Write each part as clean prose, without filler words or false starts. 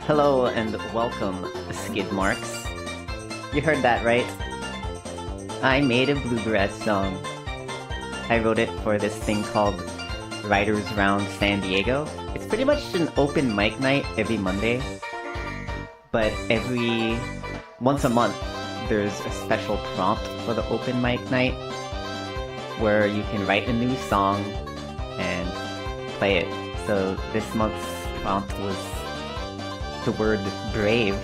Hello and welcome, skid marks. You heard that right? I made a bluegrass song. I wrote it for this thing called Writers Round San Diego. It's pretty much an open mic night every Monday, but once a month there's a special prompt for the open mic night where you can write a new song and play it. So this month's prompt was the word brave.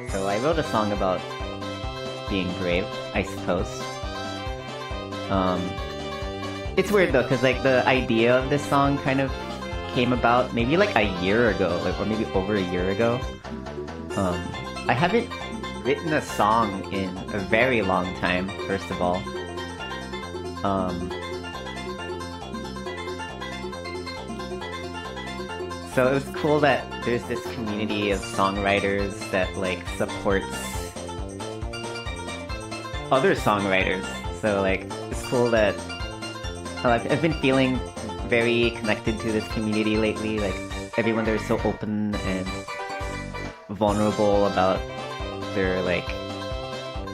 So I wrote a song about being brave, I suppose. It's weird though, because like the idea of this song kind of came about maybe like a year ago, or maybe over a year ago. I haven't written a song in a very long time, first of all. So it was cool that there's this community of songwriters that like supports other songwriters. So like it's cool that I've been feeling very connected to this community lately. Like everyone there is so open and vulnerable about their like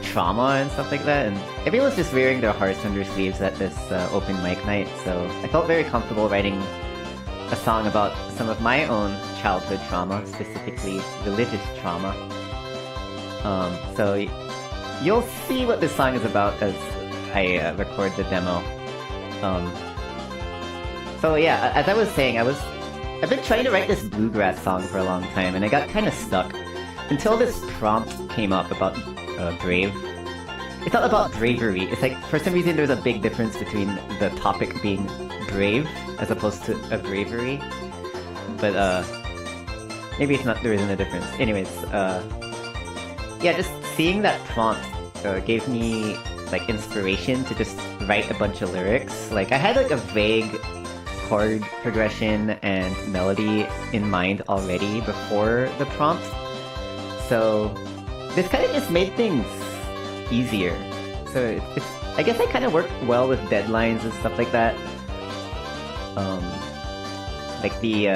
trauma and stuff like that, and everyone's just wearing their hearts on their sleeves at this open mic night. So I felt very comfortable writing a song about some of my own childhood trauma, specifically religious trauma. So you'll see what this song is about as I record the demo. So yeah, as I was saying, I've been trying to write this bluegrass song for a long time, and I got kind of stuck until this prompt came up about brave. It's not about bravery. It's like for some reason there's a big difference between the topic being brave as opposed to a bravery, but maybe it's not. There isn't a difference. Anyways, yeah, just seeing that prompt gave me like inspiration to just write a bunch of lyrics. Like I had like a vague chord progression and melody in mind already before the prompt, so this kind of just made things easier. So it's I guess I kind of worked well with deadlines and stuff like that. Like the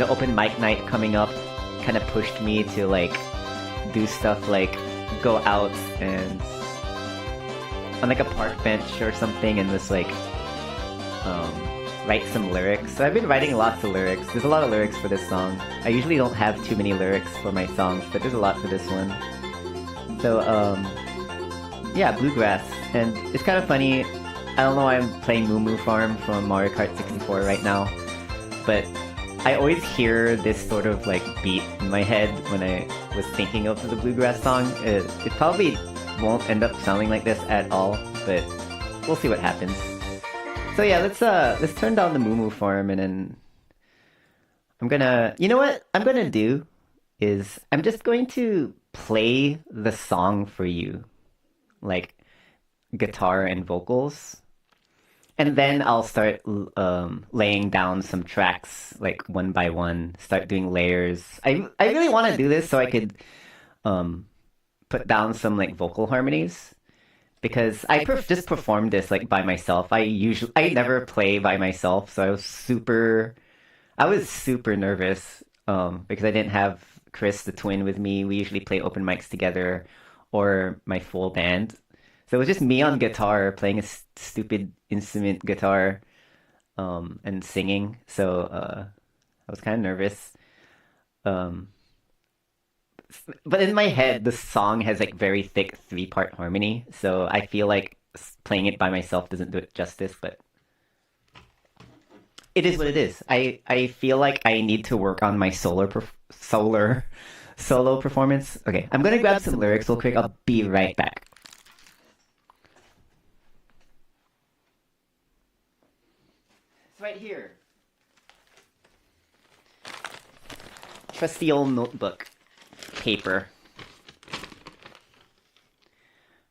open mic night coming up kind of pushed me to like do stuff like go out and on like a park bench or something and just like write some lyrics. So I've been writing lots of lyrics. There's a lot of lyrics for this song. I usually don't have too many lyrics for my songs, but there's a lot for this one. So yeah, bluegrass. And it's kind of funny. I don't know why I'm playing Moo Moo Farm from Mario Kart 64 right now, but I always hear this sort of like beat in my head when I was thinking of the bluegrass song. It probably won't end up sounding like this at all, but we'll see what happens. So yeah, let's turn down the Moo Moo Farm, and then you know what I'm gonna do is I'm just going to play the song for you, like guitar and vocals. And then I'll start laying down some tracks, like one by one, start doing layers. I really want to do this so I could put down some like vocal harmonies, because just performed this like by myself. I never play by myself, so I was super nervous because I didn't have Chris the twin with me. We usually play open mics together, or my full band. So it was just me on guitar playing a stupid instrument guitar and singing. So I was kind of nervous. Um, but in my head, the song has like very thick three-part harmony. So I feel like playing it by myself doesn't do it justice, but it is what it is. I feel like I need to work on my solo performance. Okay, I'm gonna grab some lyrics real quick. I'll be right back. It's right here. Trusty old notebook. Paper.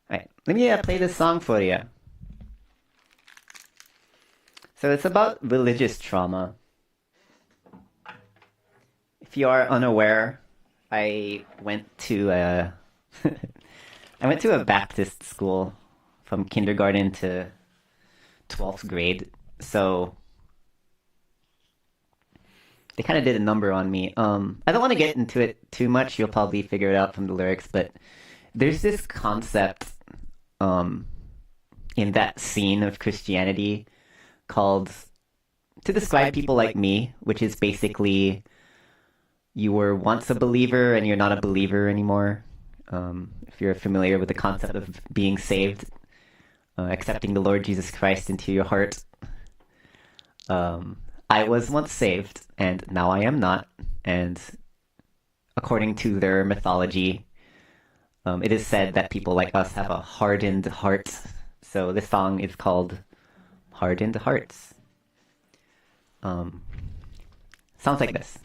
Alright, let me play this song for you. So it's about religious trauma. If you are unaware, I went to a I went to a Baptist school from kindergarten to 12th grade. So they kind of did a number on me. I don't want to get into it too much. You'll probably figure it out from the lyrics, but there's this concept um, in that scene of Christianity called to describe people like me, which is basically you were once a believer and you're not a believer anymore. If you're familiar with the concept of being saved, accepting the Lord Jesus Christ into your heart. I was once saved, and now I am not. And according to their mythology, it is said that people like us have a hardened heart. So this song is called Hardened Hearts. Sounds like this.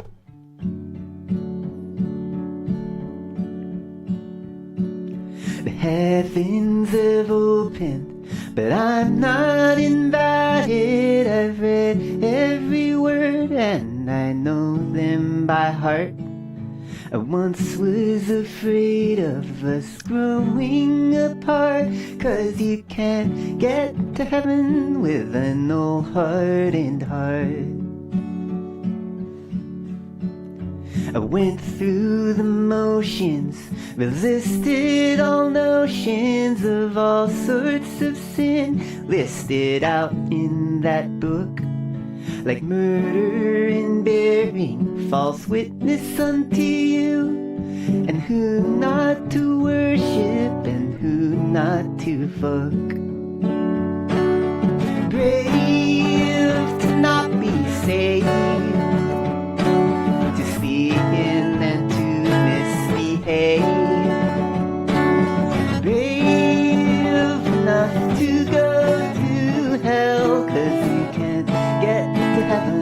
The heavens have opened, but I'm not invited. I've read every word and I know them by heart. I once was afraid of us growing apart, 'cause you can't get to heaven with an old hardened heart. I went through the motions, resisted all notions of all sorts of sin listed out in that book, like murder and bearing false witness unto you, and who not to worship and who not to fuck. Brave to not be saved, to sleep in and to misbehave. Brave enough to go to hell, 'cause you can't get to heaven.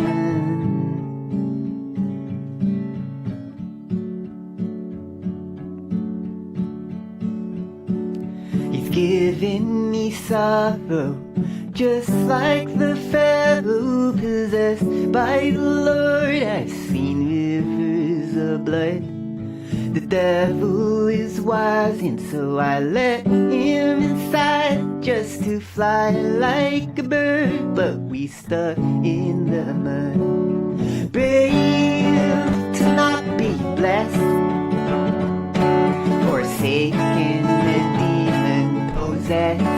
He's given me sorrow, just like the Pharaoh possessed by the Lord. I've seen rivers of blood. The devil is wise, and so I let him inside just to fly like a bird, but we stuck in the mud. Brave to not be blessed, forsaken and demon possessed.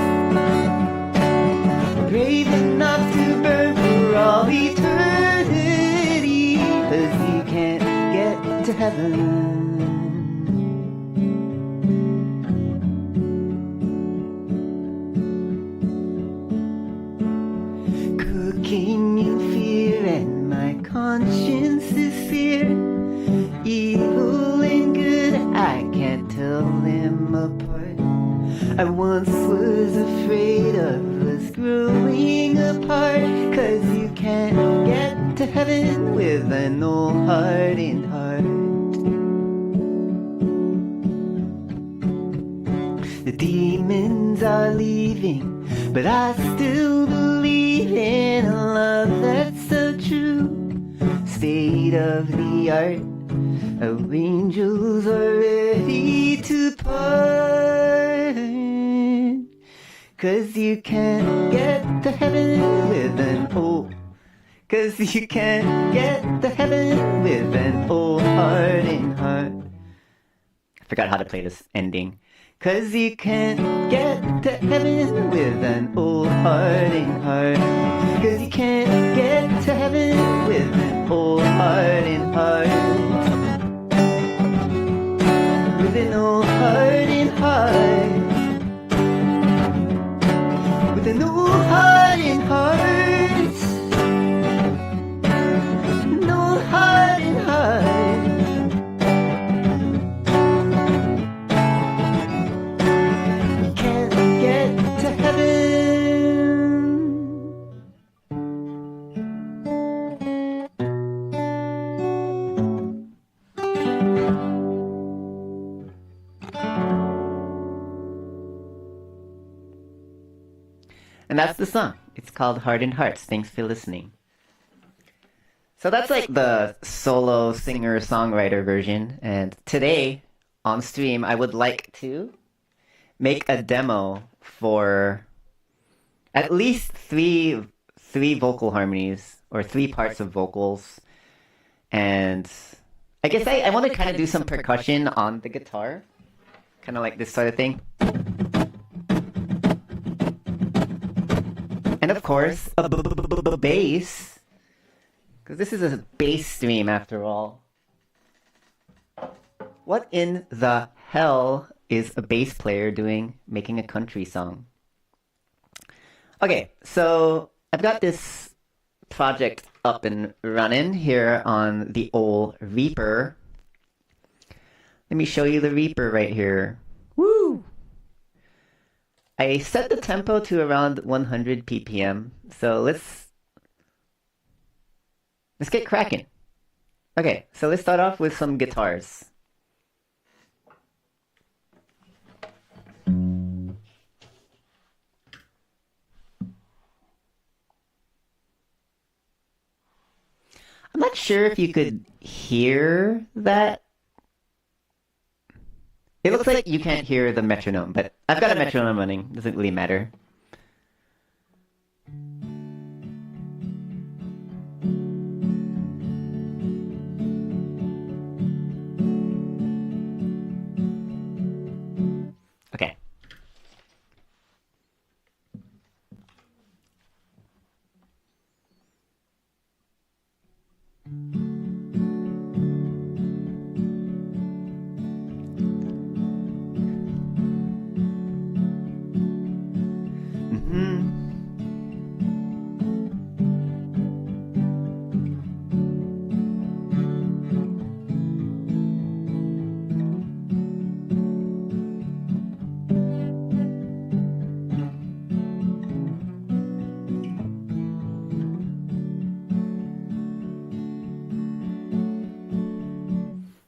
Brave enough to burn for all eternity, 'cause you can't get to heaven. Cooking in fear, and my conscience is sear. Evil and good, I can't tell them apart. I once was afraid of us growing apart, 'cause you can't get to heaven with an old hardened heart. The demons are leaving, but I still believe in a love that's so true. State of the art, our angels are ready to part. 'Cause you can't get to heaven with an old. 'Cause you can't get to heaven with an old hardened heart. I forgot how to play this ending. 'Cause you can't get to heaven with an old hardened heart. 'Cause you can't get to heaven with an old hardened heart. With an old hardened heart. With an old hardened heart. An old hardened heart. You can't get to heaven. And that's the song. It's called Hardened Hearts. Thanks for listening. So that's like the solo singer-songwriter version. And today on stream, I would like to make a demo for at least three vocal harmonies or three parts of vocals And I guess I want to kind of do some percussion on the guitar. Kind of like this sort of thing. And of course, a bass. Because this is a bass stream after all. What in the hell is a bass player doing making a country song? Okay, so I've got this project up and running here on the old Reaper. Let me show you the Reaper right here. Woo! I set the tempo to around 100 ppm. So let's get cracking. Okay, so let's start off with some guitars. I'm not sure if you could hear that. It looks like you can't hear the metronome, but I've got a metronome running. Doesn't really matter. Okay.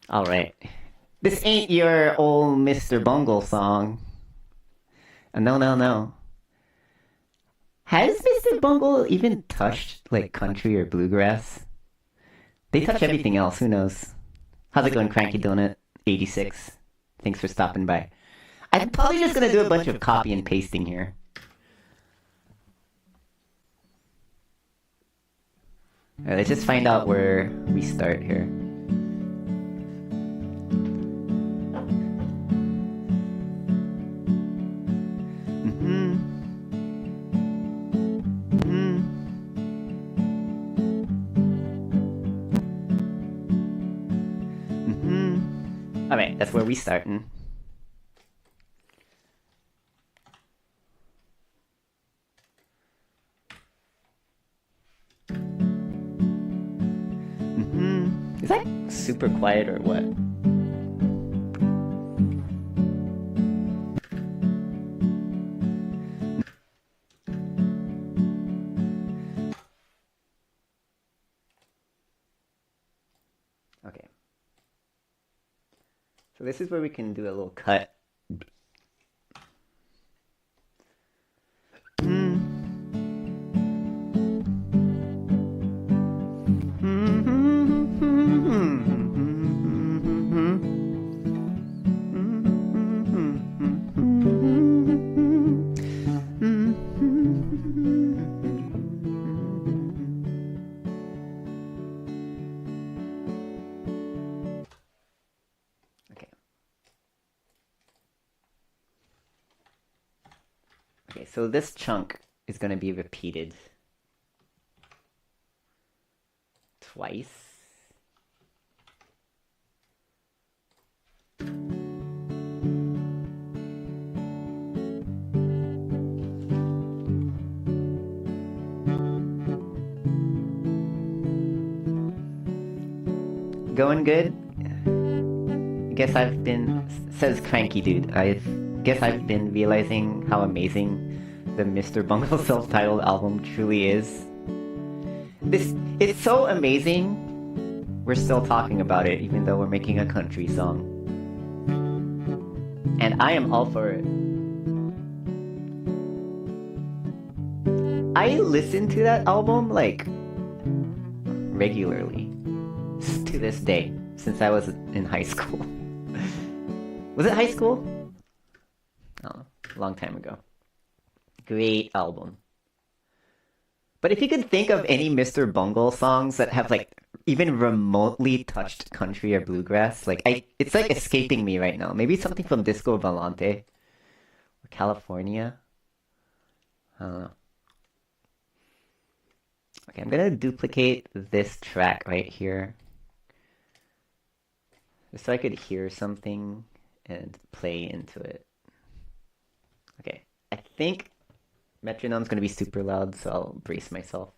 All right. This ain't your old Mr. Bungle song. No, no, no. Has Mr. Bungle even touched like country or bluegrass? They touch everything else. Who knows? How's it going, Cranky Donut 86? Thanks for stopping by. I'm probably just gonna do a bunch of copy and pasting here. All right, let's just find out where we start here. Alright, that's where we starting. Is that super quiet or what? Okay. So this is where we can do a little cut. Okay, so this chunk is going to be repeated twice. Going good? I guess I've been, says Cranky Dude, I guess I've been realizing how amazing the Mr. Bungle self-titled album truly is. It's so amazing, we're still talking about it even though we're making a country song. And I am all for it. I listen to that album like regularly to this day since I was in high school. Was it high school? I don't know, a long time ago. Great album. But if you could think of any Mr. Bungle songs that have like even remotely touched country or bluegrass. Like it's like escaping me right now. Maybe something from Disco Volante or California. I don't know. Okay, I'm gonna duplicate this track right here, just so I could hear something and play into it. Okay, I think metronome's gonna be super loud, so I'll brace myself.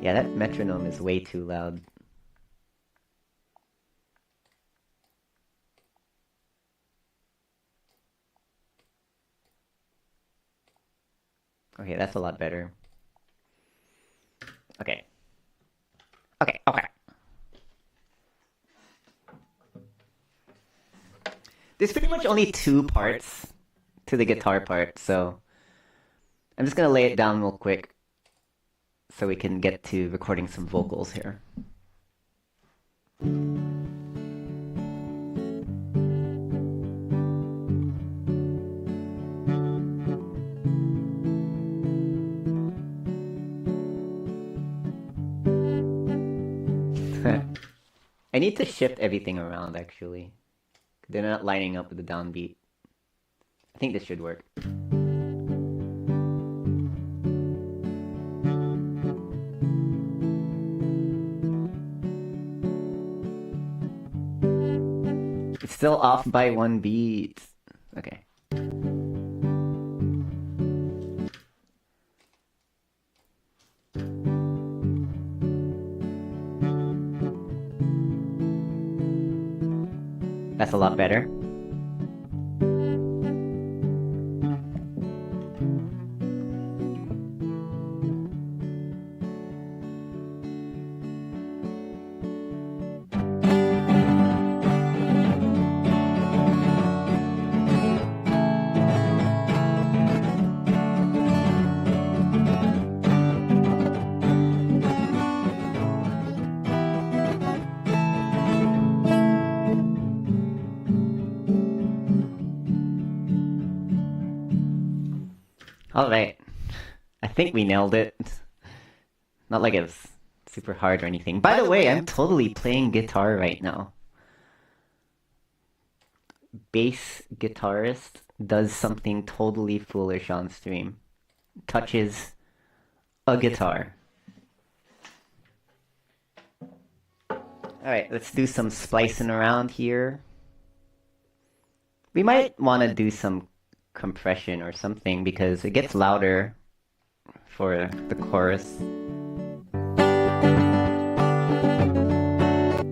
Yeah, that metronome is way too loud. Okay, that's a lot better. Okay. Okay, okay. There's pretty much only two parts to the guitar part, so I'm just gonna lay it down real quick so we can get to recording some vocals here. I need to shift everything around actually. They're not lining up with the downbeat. I think this should work. It's still off by one beat. Okay. That's a lot better. All right. I think we nailed it. Not like it's super hard or anything. By the way, I'm totally playing guitar right now. Bass guitarist does something totally foolish on stream. Touches a guitar. Alright, let's do some splicing around here. We might want to do some compression or something because it gets louder for the chorus.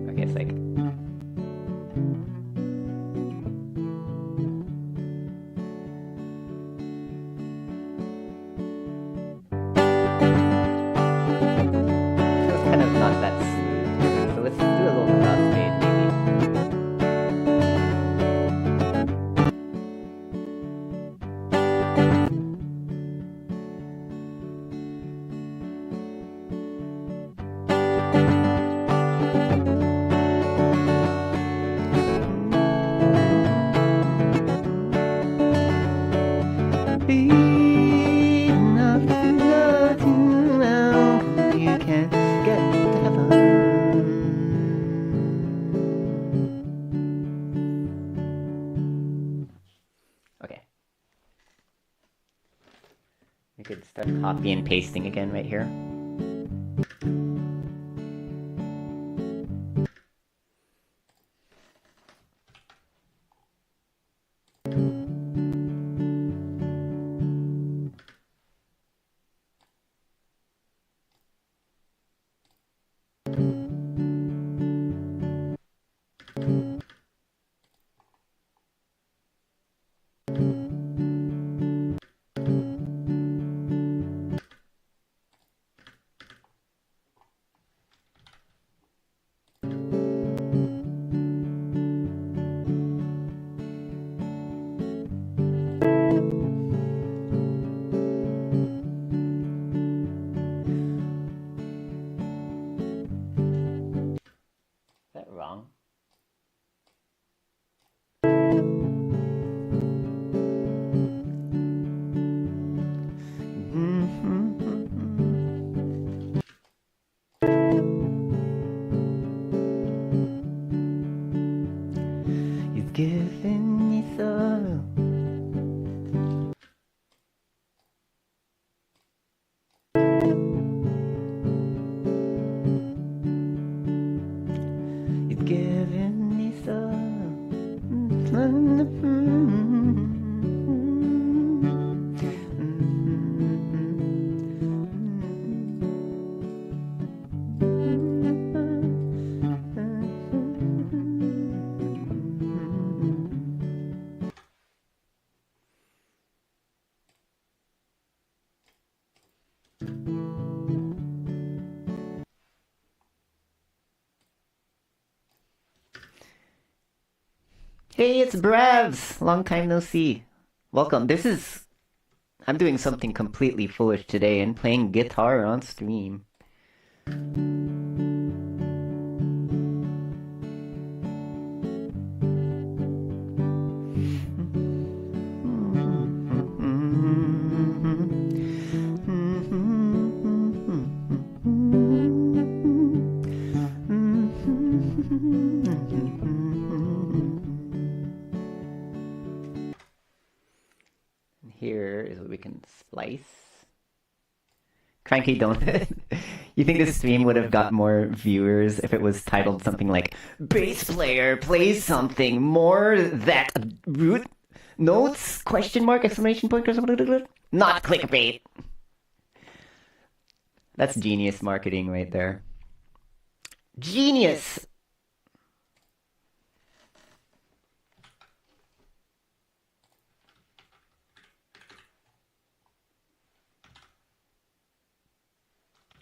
Okay, it's like... Feels kind of not that smooth. So let's do a little crossfade maybe. Be enough to love you now. You can't get to heaven. Okay. We could start copy and pasting again right here. giving me some. Hey, it's Bravs! Long time no see. Welcome. I'm doing something completely foolish today and playing guitar on stream. Here is what we can splice. Cranky Donut. You think this stream would have got more viewers if it was titled something like Bass Player Plays Something More That Root Notes? Question mark, exclamation point, or something? Not clickbait. That's genius marketing right there. Genius!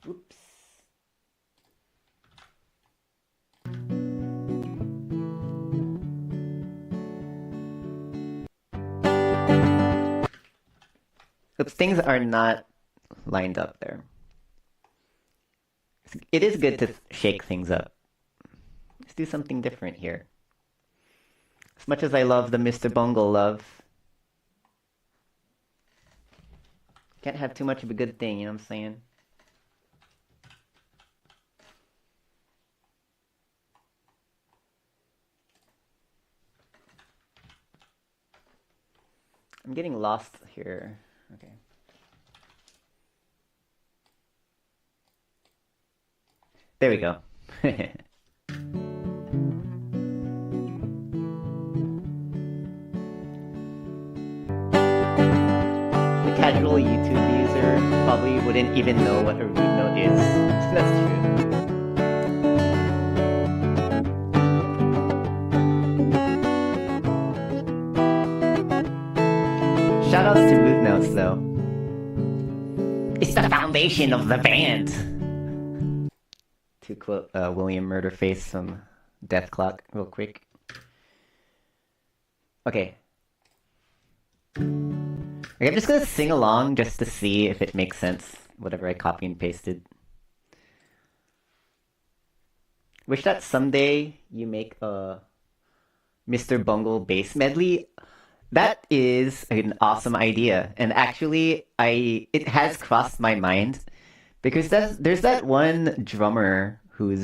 Oops. Oops, things are not lined up there. It is good to shake things up. Let's do something different here. As much as I love the Mr. Bungle love, can't have too much of a good thing, you know what I'm saying? I'm getting lost here. Okay. There we go. The casual YouTube user probably wouldn't even know what a root note is. That's true. Shoutouts to root notes, though. It's the foundation of the band! To quote William Murderface from Death Clock, real quick. Okay. I'm just gonna sing along just to see if it makes sense, whatever I copy and pasted. Wish that someday you make a Mr. Bungle bass medley. That is an awesome idea, and actually, it has crossed my mind because there's that one drummer who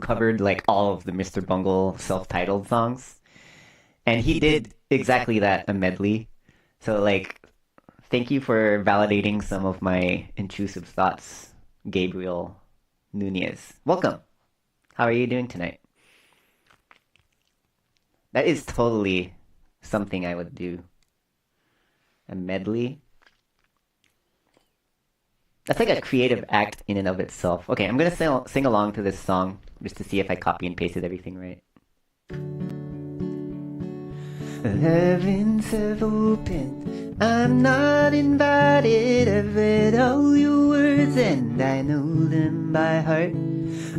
covered like all of the Mr. Bungle self-titled songs, and he did exactly that, a medley. So like, thank you for validating some of my intrusive thoughts, Gabriel Nunez. Welcome. How are you doing tonight? That is totally something I would do. A medley. That's like a creative act in and of itself. Okay, I'm gonna sing along to this song just to see if I copy and pasted everything right. The heavens have opened, I'm not invited. I've read all your words and I know them by heart.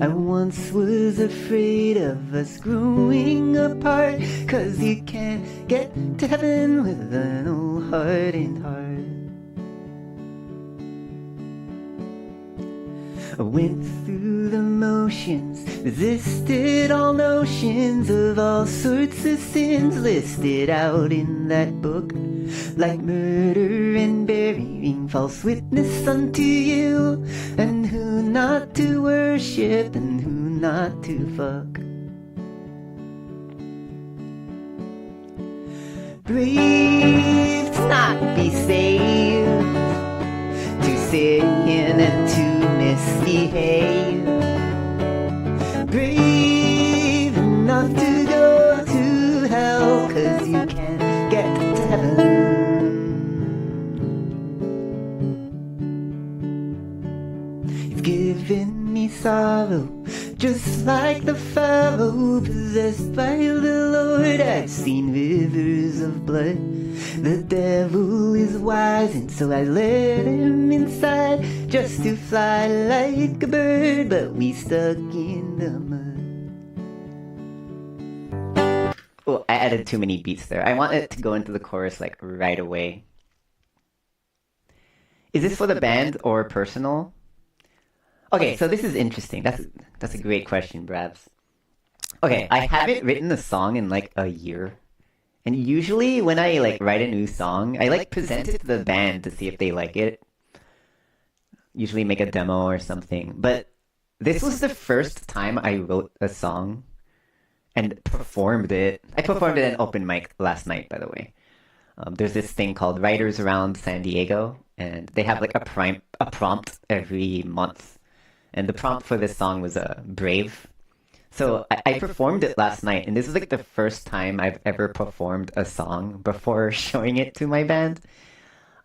I once was afraid of us growing apart, 'cause you can't get to heaven with an old hardened heart. I went through the motions, resisted all notions of all sorts of sins listed out in that book, like murder and bearing false witness unto you, and who not to worship and who not to fuck. Brave to not be saved, to sin and to misbehave. Brave sorrow, just like the Pharaoh possessed by the Lord. I've seen rivers of blood. The devil is wise, and so I let him inside just to fly like a bird, but we stuck in the mud. Oh, I added too many beats there. I want it to go into the chorus like right away. Is this for the band or personal? Okay, so this is interesting. That's a great question, Brabs. Okay, I haven't written a song in like a year. And usually when I like write a new song, I like present it to the band to see if they like it. Usually make a demo or something. But this was the first time I wrote a song and performed it. I performed it at open mic last night, by the way. There's this thing called Writers Around San Diego, and they have like a prompt every month. And the prompt for this song was Brave. So I performed it last night, and this is like the first time I've ever performed a song before showing it to my band.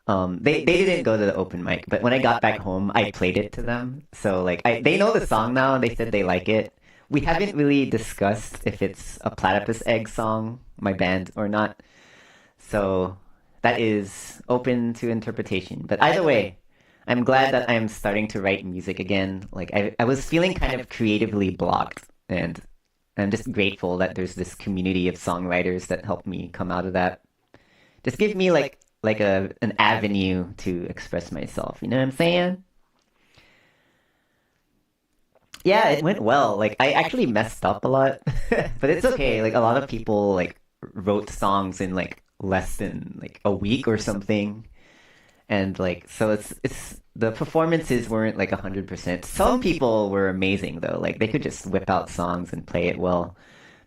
They didn't go to the open mic, but when I got back home, I played it to them. So like they know the song now. They said they like it. We haven't really discussed if it's a Platypus Egg song, my band, or not. So that is open to interpretation. But either way, I'm glad that I'm starting to write music again. Like I was feeling kind of creatively blocked, and I'm just grateful that there's this community of songwriters that helped me come out of that. Just give me like an avenue to express myself. You know what I'm saying? Yeah, it went well. Like I actually messed up a lot, but it's okay. Like a lot of people like wrote songs in like less than like a week or something. And like so it's the performances weren't like 100%. Some people were amazing though. Like they could just whip out songs and play it well.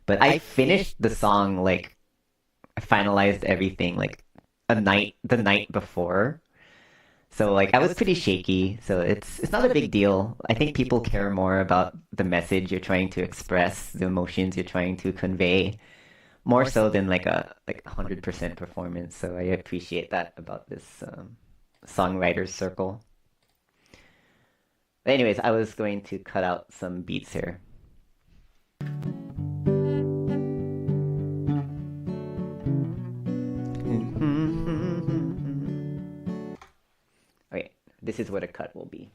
But I finished the song like I finalized everything like the night before. So like I was pretty shaky. So it's not a big deal. I think people care more about the message you're trying to express, the emotions you're trying to convey, more so than like a 100% performance. So I appreciate that about this songwriters circle. But anyways, I was going to cut out some beats here. Okay, this is what a cut will be.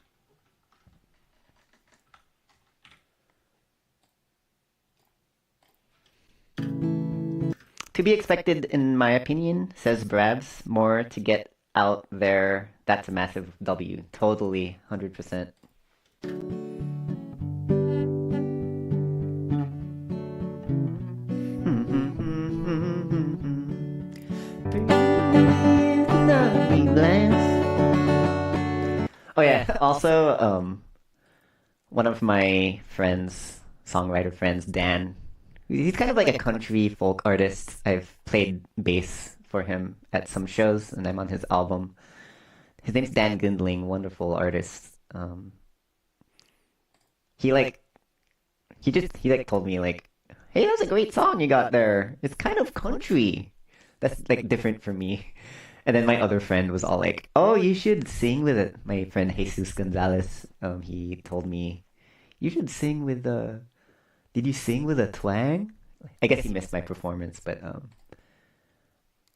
To be expected, in my opinion, says Brabs. More to get out there. That's a massive W. Totally, 100%. Oh yeah. Also, one of my friends, songwriter friends, Dan. He's kind of like a country folk artist. I've played bass for him at some shows, and I'm on his album. His name's Dan Gundling, wonderful artist. He like he like told me like, "Hey, that's a great song you got there. It's kind of country. That's like different for me." And then my other friend was all like, "Oh, you should sing with it." My friend Jesus Gonzalez, he told me, "You should sing with the. Did you sing with a twang?" I guess he missed my performance, but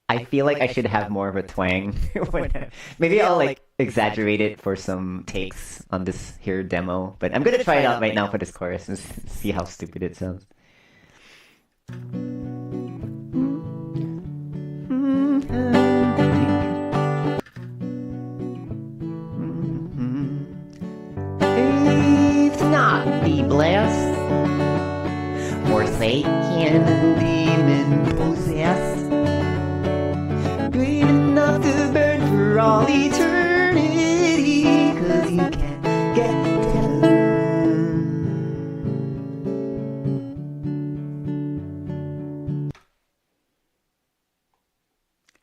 I feel like I should have more of a twang. Maybe I'll like exaggerate it for some takes on this here demo, but I'm gonna try it out right now for this chorus and see how stupid it sounds. Faith not be blessed, forsaken and demon possessed, great enough to burn for all eternity, 'cause you can't get to heaven.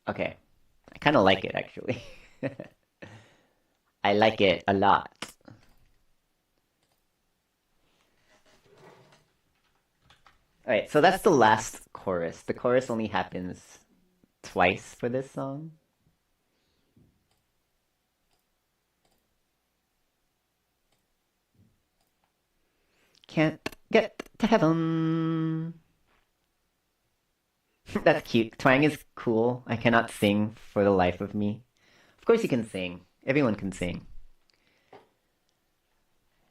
Okay, I kind of like it actually. I like it a lot. Alright, so that's the last chorus. The chorus only happens twice for this song. can't get to heaven. That's cute. Twang is cool. I cannot sing for the life of me. Of course you can sing. Everyone can sing.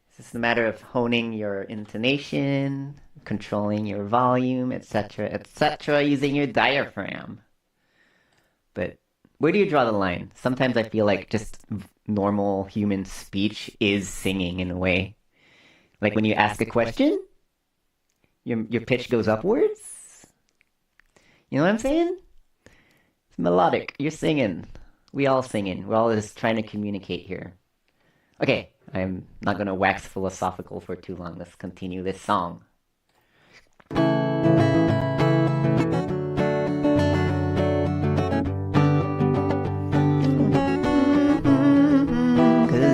It's just a matter of honing your intonation, controlling your volume, etc., etc., using your diaphragm. But where do you draw the line? Sometimes I feel like just normal human speech is singing in a way. Like when you ask a question, your pitch goes upwards. You know what I'm saying? It's melodic. You're singing. We all singing. We're all just trying to communicate here. Okay, I'm not gonna wax philosophical for too long. Let's continue this song. Cause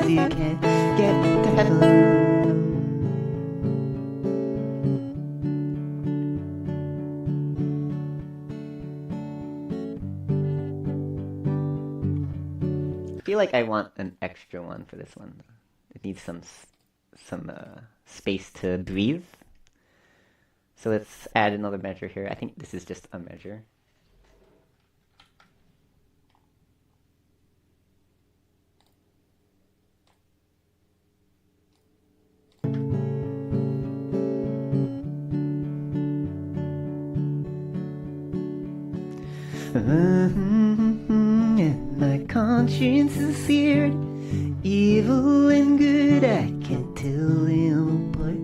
you can't get to heaven. I feel like I want an extra one for this one. It needs some space to breathe. So let's add another measure here. I think this is just a measure. And my conscience is seared, evil and good, I can't tell them apart.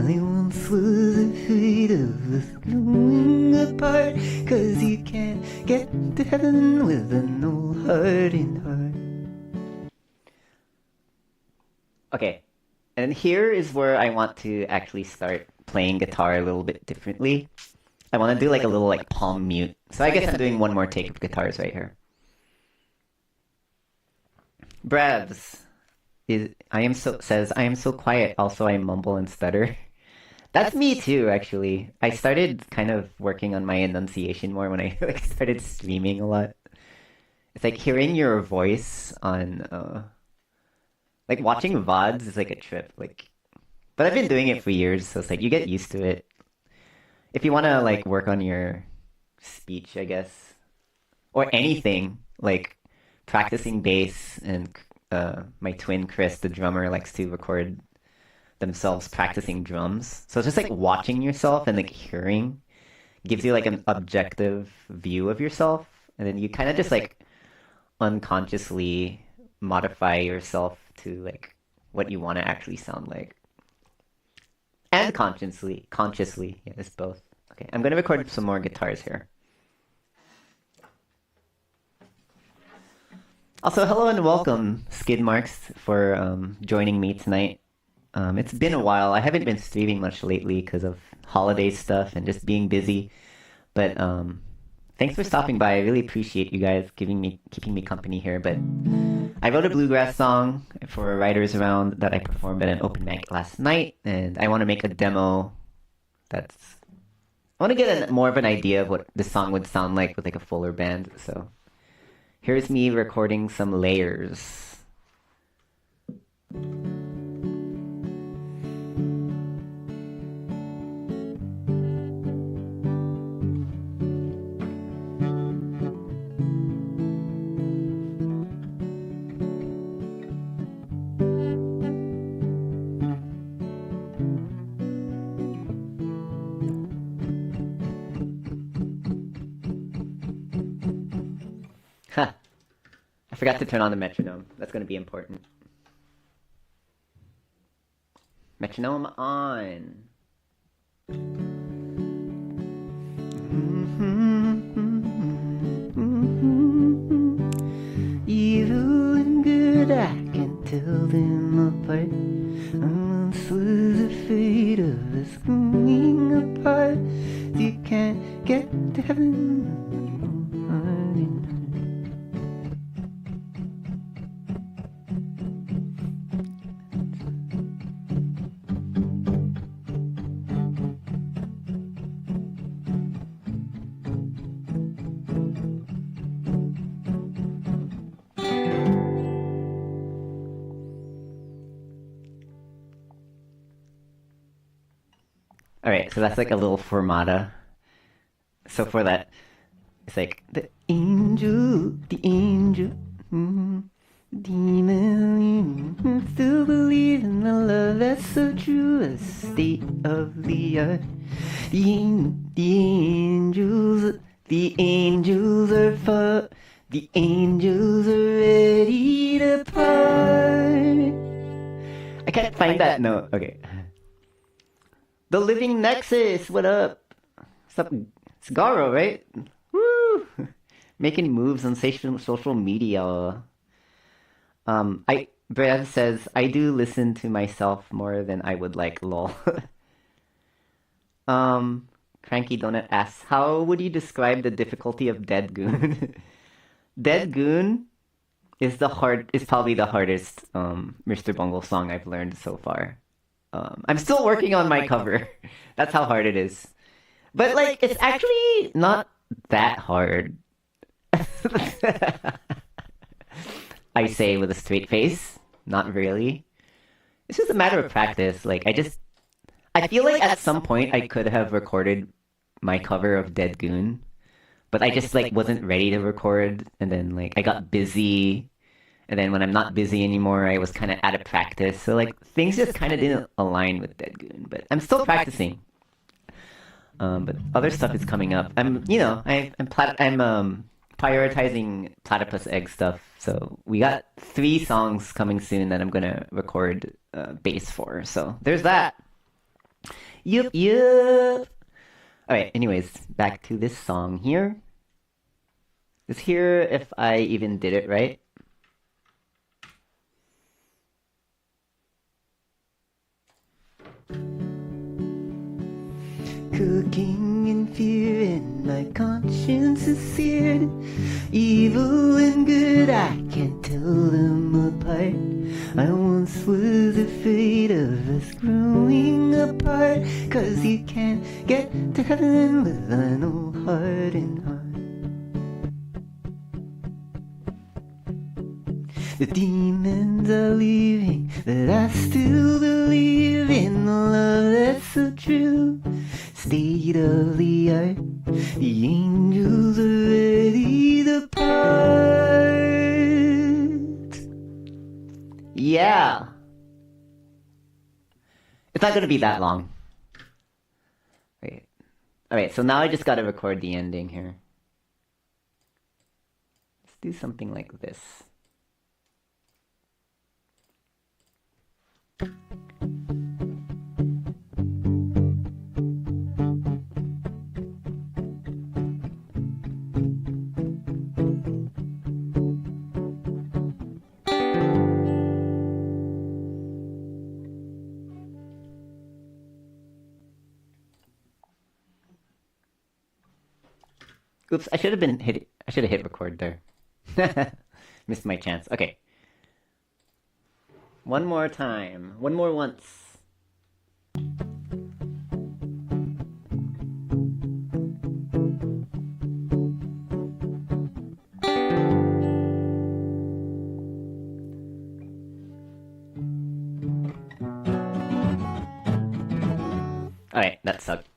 I once was afraid of us growing apart, cause you can't get to heaven with an old heart in heart. Okay, and here is where I want to actually start playing guitar a little bit differently. I want to do like a little like palm mute. So I guess I'm doing one more take of guitars right here. Bravs says I am so quiet. Also, I mumble and stutter. That's me too, actually. I started kind of working on my enunciation more when I like started streaming a lot. It's like hearing your voice on like watching VODs is like a trip. Like, but I've been doing it for years, so it's like you get used to it. If you want to like work on your speech, I guess, or anything, like practicing bass, and my twin Chris, the drummer, likes to record themselves practicing drums. So it's just like watching yourself and like hearing gives you like an objective view of yourself, and then you kind of just like unconsciously modify yourself to like what you want to actually sound like. And consciously, yeah, it's both. Okay, I'm gonna record some more guitars here. Also, hello and welcome, Skid Marks, for joining me tonight. It's been a while. I haven't been streaming much lately because of holiday stuff and just being busy. But thanks for stopping by. I really appreciate you guys keeping me company here. But I wrote a bluegrass song for a writers round that I performed at an open mic last night, and I want to make a demo. I want to get more of an idea of what this song would sound like with like a fuller band. So here's me recording some layers. Huh. I forgot to turn on the metronome. That's going to be important. Metronome on. Evil and good, I can tell them apart. I once was afraid of us growing apart. You can't get to heaven. All right, so that's like a little fermata. So for that, it's like the angel, demon, still believe in the love that's so true, a state of the art. The angels, the angels are far, the angels are ready to part. I can't find that note. Okay. The Living Nexus, what up? What's up? It's Garo, right? Woo! Making moves on social media. Brad says I do listen to myself more than I would like. Lol. Cranky Donut asks, how would you describe the difficulty of Dead Goon? Dead Goon is probably the hardest Mr. Bungle song I've learned so far. I'm still working on my cover. That's how hard it is. But like it's actually not that hard. I say with a straight face. Not really. It's just a matter of practice. I feel like at some point I could have recorded my cover of Dead Goon, but I just like wasn't ready to record, and then like I got busy, and then when I'm not busy anymore, I was kind of out of practice. So like things just kind of didn't align with Dead Goon, but I'm still practicing. But other stuff is coming up. I'm prioritizing platypus egg stuff. So we got 3 songs coming soon that I'm gonna record bass for. So there's that. Yup, yup. All right. Anyways, back to this song here. Let's hear if I even did it right. Cooking in fear and my conscience is seared. Evil and good, I can't tell them apart. I once was afraid of us growing apart, 'cause you can't get to heaven with an old heart and heart. The demons are leaving, but I still believe in the love that's so true. State of the art, the angels are ready to part. Yeah. It's not gonna be that long. Wait. Alright, so now I just gotta record the ending here. Let's do something like this. Oops, I should have hit record there. Missed my chance. Okay. One more time. One more once. Alright, that sucked.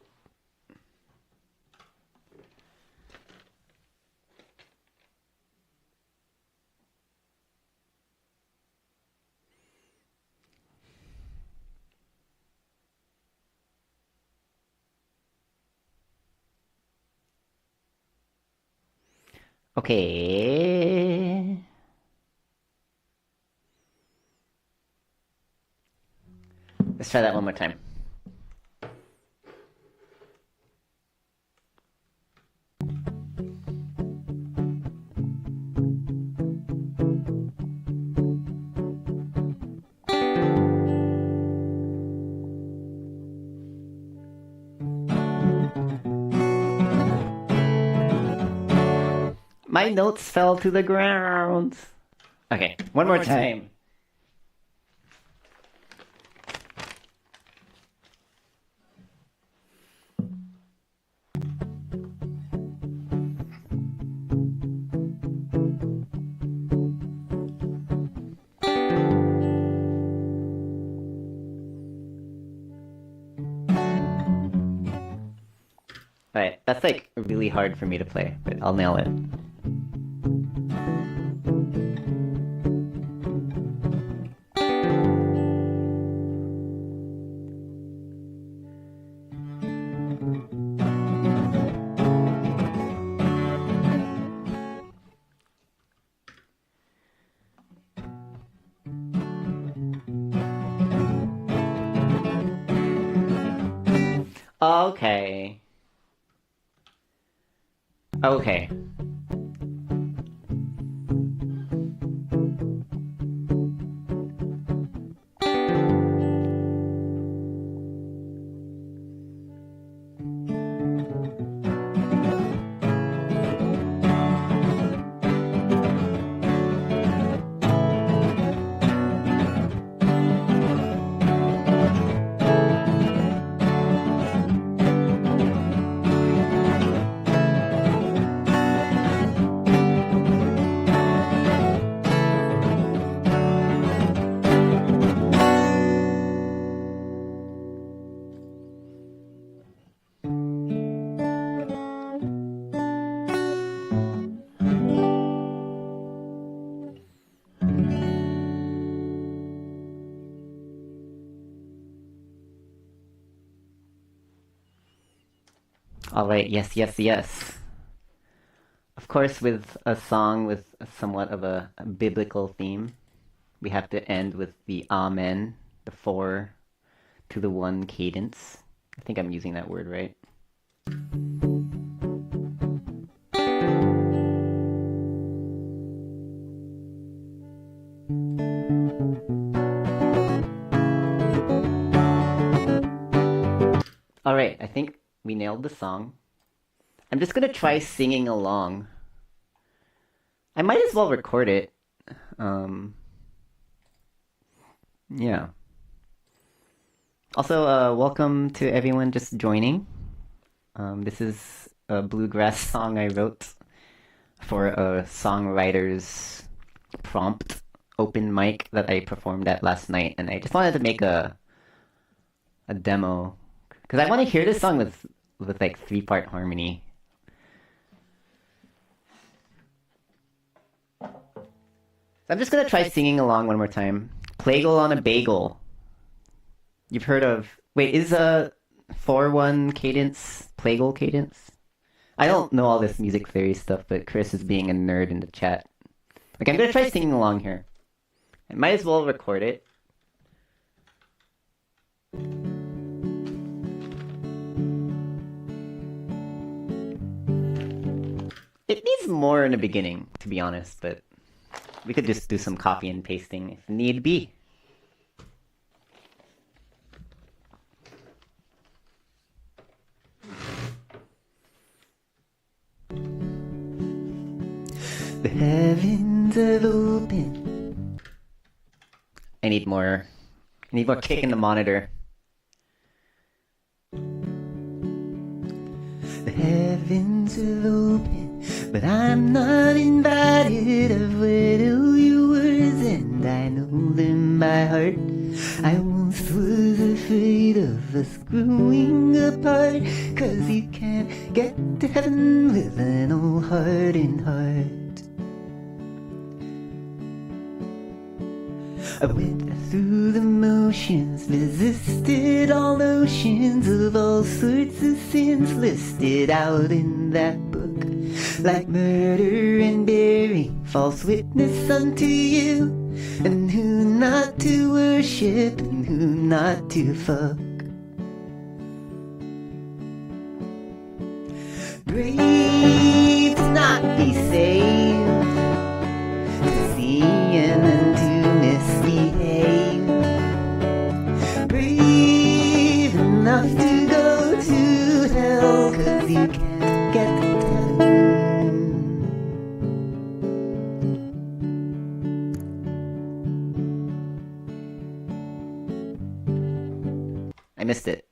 Okay. Let's try that one more time. My notes fell to the ground. Okay, one more time. That's like really hard for me to play, but I'll nail it. Okay. Okay. All right, yes, yes, yes. Of course, with a song with somewhat of a biblical theme, we have to end with the Amen, the 4-to-the-1 cadence. I think I'm using that word right. All right, I think we nailed the song. I'm just gonna try singing along. I might as well record it. Um, yeah. Also, welcome to everyone just joining. This is a bluegrass song I wrote for a songwriter's prompt open mic that I performed at last night, and I just wanted to make a demo because I want to hear this song with like 3-part harmony. So I'm just gonna try singing along one more time. Plagal on a bagel. You've heard of... Wait, is a 4-1 cadence plagal cadence? I don't know all this music theory stuff, but Chris is being a nerd in the chat. Okay, I'm gonna try singing along here. I might as well record it. It needs more in the beginning, to be honest, but we could just do some copy and pasting if need be. The heavens have opened. I need more kick in the monitor. The heavens have opened, but I'm not invited. I've read all your words and I know them by heart. I once was afraid of us growing apart, 'cause you can't get to heaven with an old hardened heart. I went through the motions, resisted all notions of all sorts of sins listed out in that book, like murder and bearing false witness unto you, and who not to worship and who not to fuck. Brave to not be saved, to sin and to misbehave. Brave enough to go to hell, 'cause you can't get to heaven. I missed it.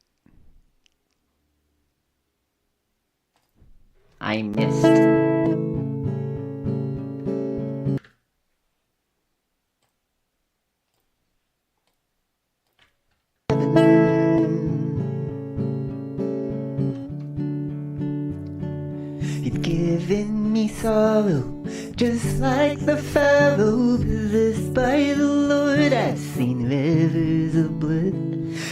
I missed. me sorrow, just like the Pharaoh possessed by the Lord. I've seen rivers of blood.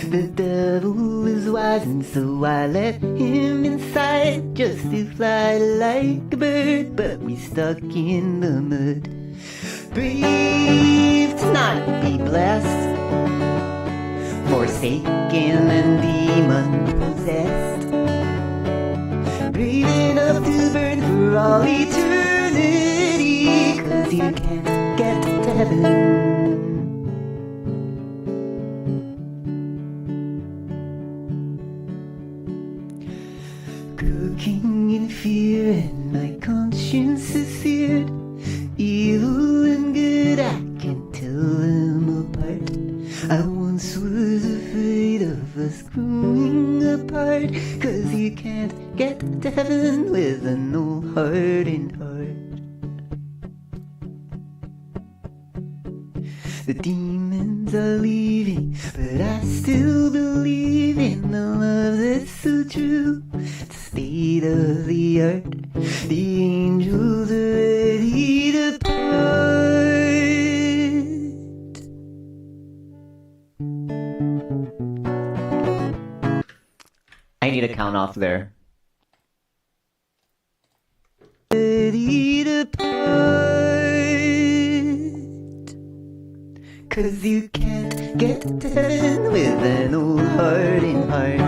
The devil is wise, and so I let him inside just to fly like a bird, but we stuck in the mud. Brave to not be blessed, forsaken and demon-possessed, brave enough to burn for all eternity, 'cause you can't get to heaven. Cooking in fear and my conscience is seared, evil and good, I can't tell them apart. I once was afraid of us growing apart, 'cause you can't get to heaven with a no heart in heart. The demons are leaving, but I still believe in the love that's so true. The state of the art, the angels are ready to part. I need a count off there. Ready to part, 'cause you can't get to heaven with an old heart in heart.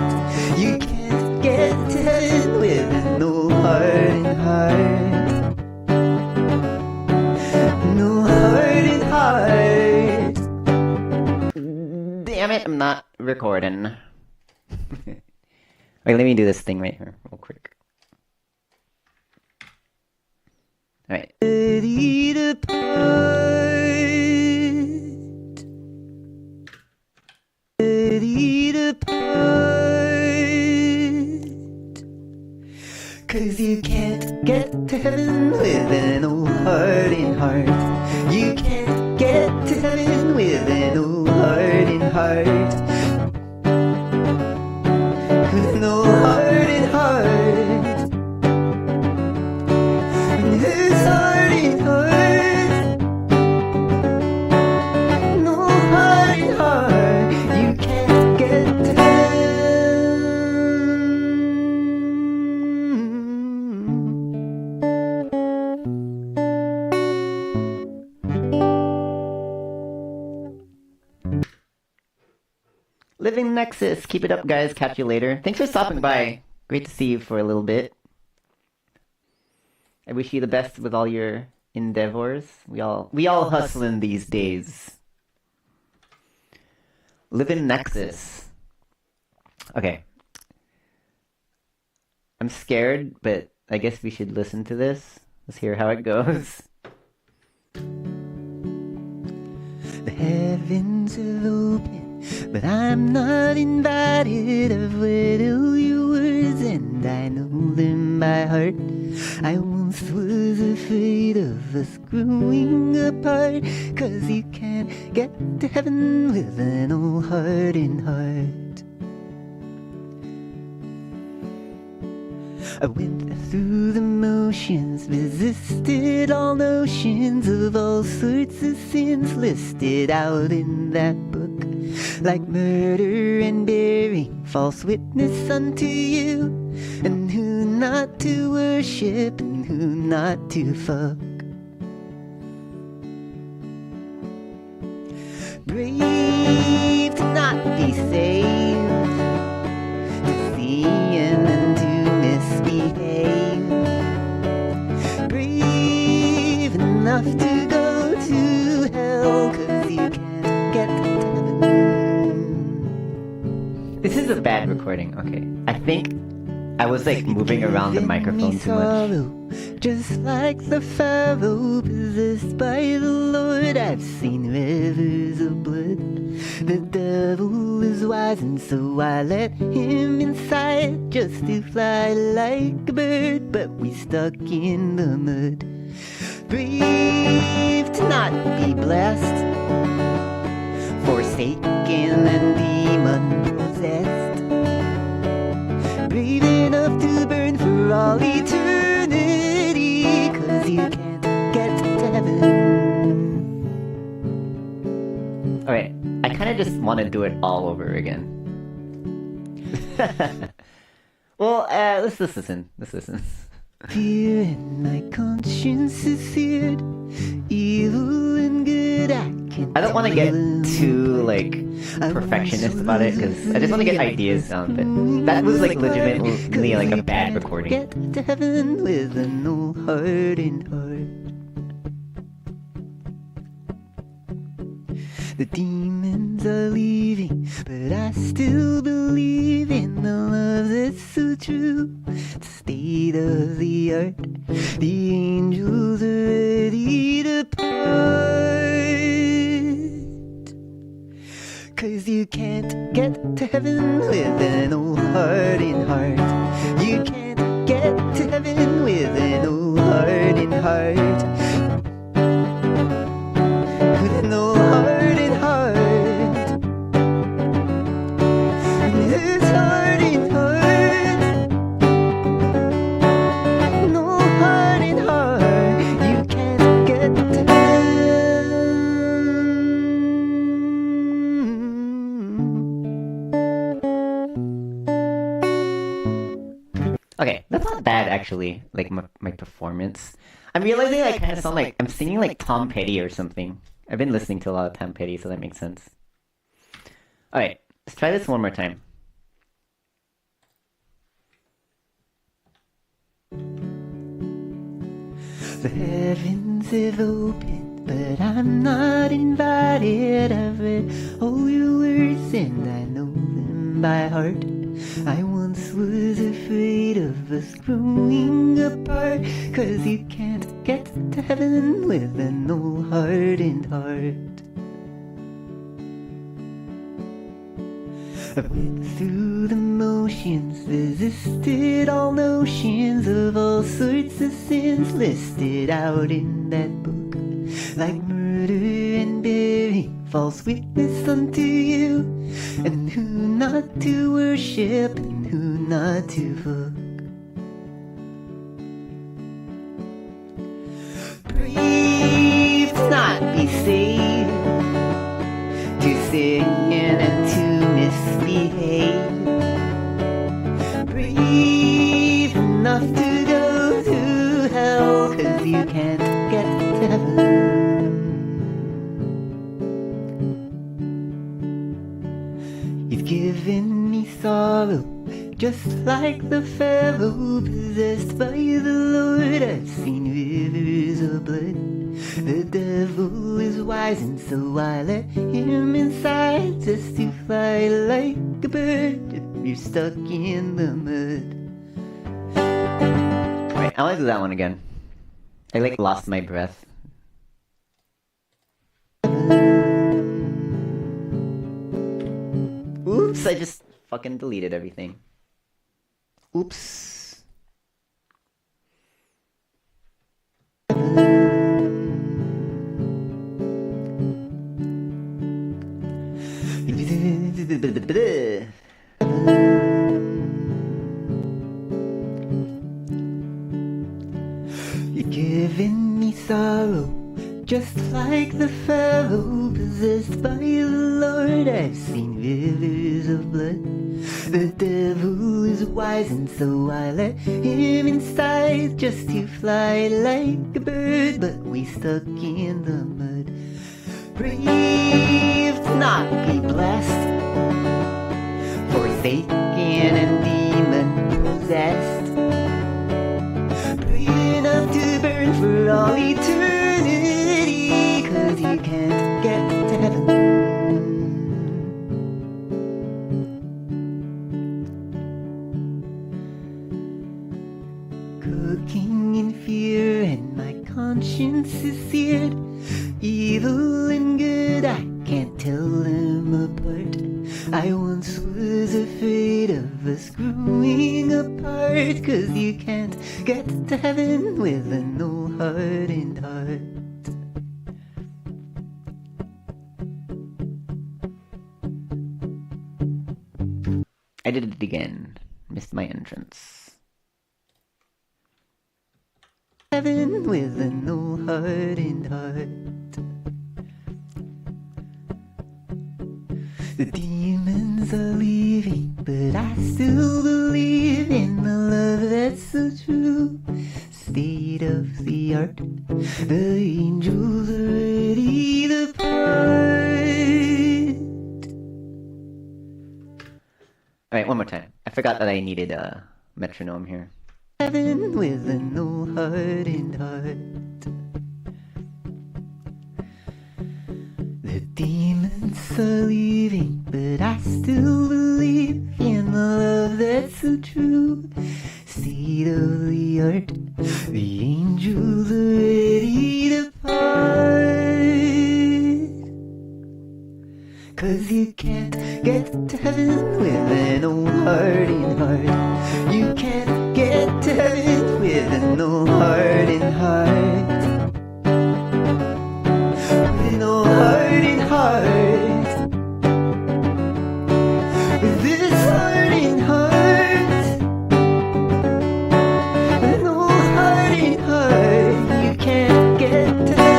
You can't get to heaven with an old heart in heart. No heart in heart. Damn it, I'm not recording. Wait, let me do this thing right here real quick. Alright. Ready to part. Ready to part. 'Cause you can't get to heaven with an old heart in heart. You can't get to heaven with an old heart in heart. With no heart in heart. And whose heart in heart? No heart in heart. You can't get to heaven. Living Nexus. Keep it up, guys. Catch you later. Thanks for stopping by. Great to see you for a little bit. I wish you the best with all your endeavors. We all hustling these days. Living Nexus. Okay. I'm scared, but I guess we should listen to this. Let's hear how it goes. The heavens are open, but I'm not invited. I've read all your words and I know them by heart. I once was afraid of us growing apart, 'cause you can't get to heaven with an old heart in heart. I went through the motions, resisted all notions of all sorts of sins listed out in that book, like murder and bearing false witness unto you, and who not to worship and who not to fuck. Brave to not be saved, to sin and to misbehave, brave enough to go to hell, 'cause you can't get to heaven. This is a bad recording. Okay, I think I was like moving around the microphone too much. Just like the Pharaoh possessed by the Lord, I've seen rivers of blood. The devil is wise, and so I let him inside just to fly like a bird, but we stuck in the mud. Brave to not be blessed, forsaken and demon-possessed, brave enough to burn for all eternity, just want to do it all over again. Well, let's listen. Let's listen. Fear and my conscience is seared, evil and good I don't want to get too like perfectionist about it because I just want to get ideas down. But that was like legitimately like a bad recording. Get to heaven with an old heart and heart. The demons are leaving, but I still believe in the love that's so true. The state of the art, the angels are ready to part. 'Cause you can't get to heaven with an old heart and heart. You can't get to heaven with an old heart and heart. With an old heart and heart. This heart and heart. No heart and heart. You can't get to Okay, that's not bad actually, like my performance. I'm realizing I kind of sound like I'm singing like Tom Petty or something. I've been listening to a lot of Tom Petty, so that makes sense. Alright, let's try this one more time. The heavens have opened, but I'm not invited. I've read all your words and I know them by heart. I once was afraid of us growing apart, 'cause you can't get to heaven with an old heart and heart. I went through the motions, resisted all notions of all sorts of sins listed out in that book, like murder and bearing false witness unto you, and who not to worship and who not to fuck. Brave to not be saved, to sin and to misbehave. Brave enough to go to hell, 'cause you can't get to heaven. You've given me sorrow, just like the Pharaoh possessed by the Lord. I've seen rivers of blood. The devil is wise, and so I let him inside just to fly like a bird if you're stuck in the mud. Alright, I want to do that one again. I like lost my breath. Oops, I just fucking deleted everything. Oops. You're giving me sorrow, just like the Pharaoh possessed by the Lord. I've seen rivers of blood. The devil is wise, and so I let him inside just to fly like a bird, but we stuck in the mud. Brave to not be blessed, forsaken and demon possessed. Brave enough to burn for all eternity, 'cause you can't get to heaven. Cooking in fear and my conscience is seared, evil and good, I can't tell them apart. I once was afraid of us growing apart, 'cause you can't get to heaven with an old heart and heart. I did it again. Missed my entrance. Heaven with an old heart and heart. The demons are leaving, but I still believe in the love that's so true. State of the art, the angels are ready to part. Alright, one more time. I forgot that I needed a metronome here. Heaven with an old hardened heart. The demons are leaving, but I still believe in the love that's so true. State of the art, the angels are ready to part. 'Cause you can't get to heaven with an old hardened heart. You can't get to heaven with an old hardened heart. With an old hardened heart. With this hardened heart. With an old hardened heart. You can't get to heaven.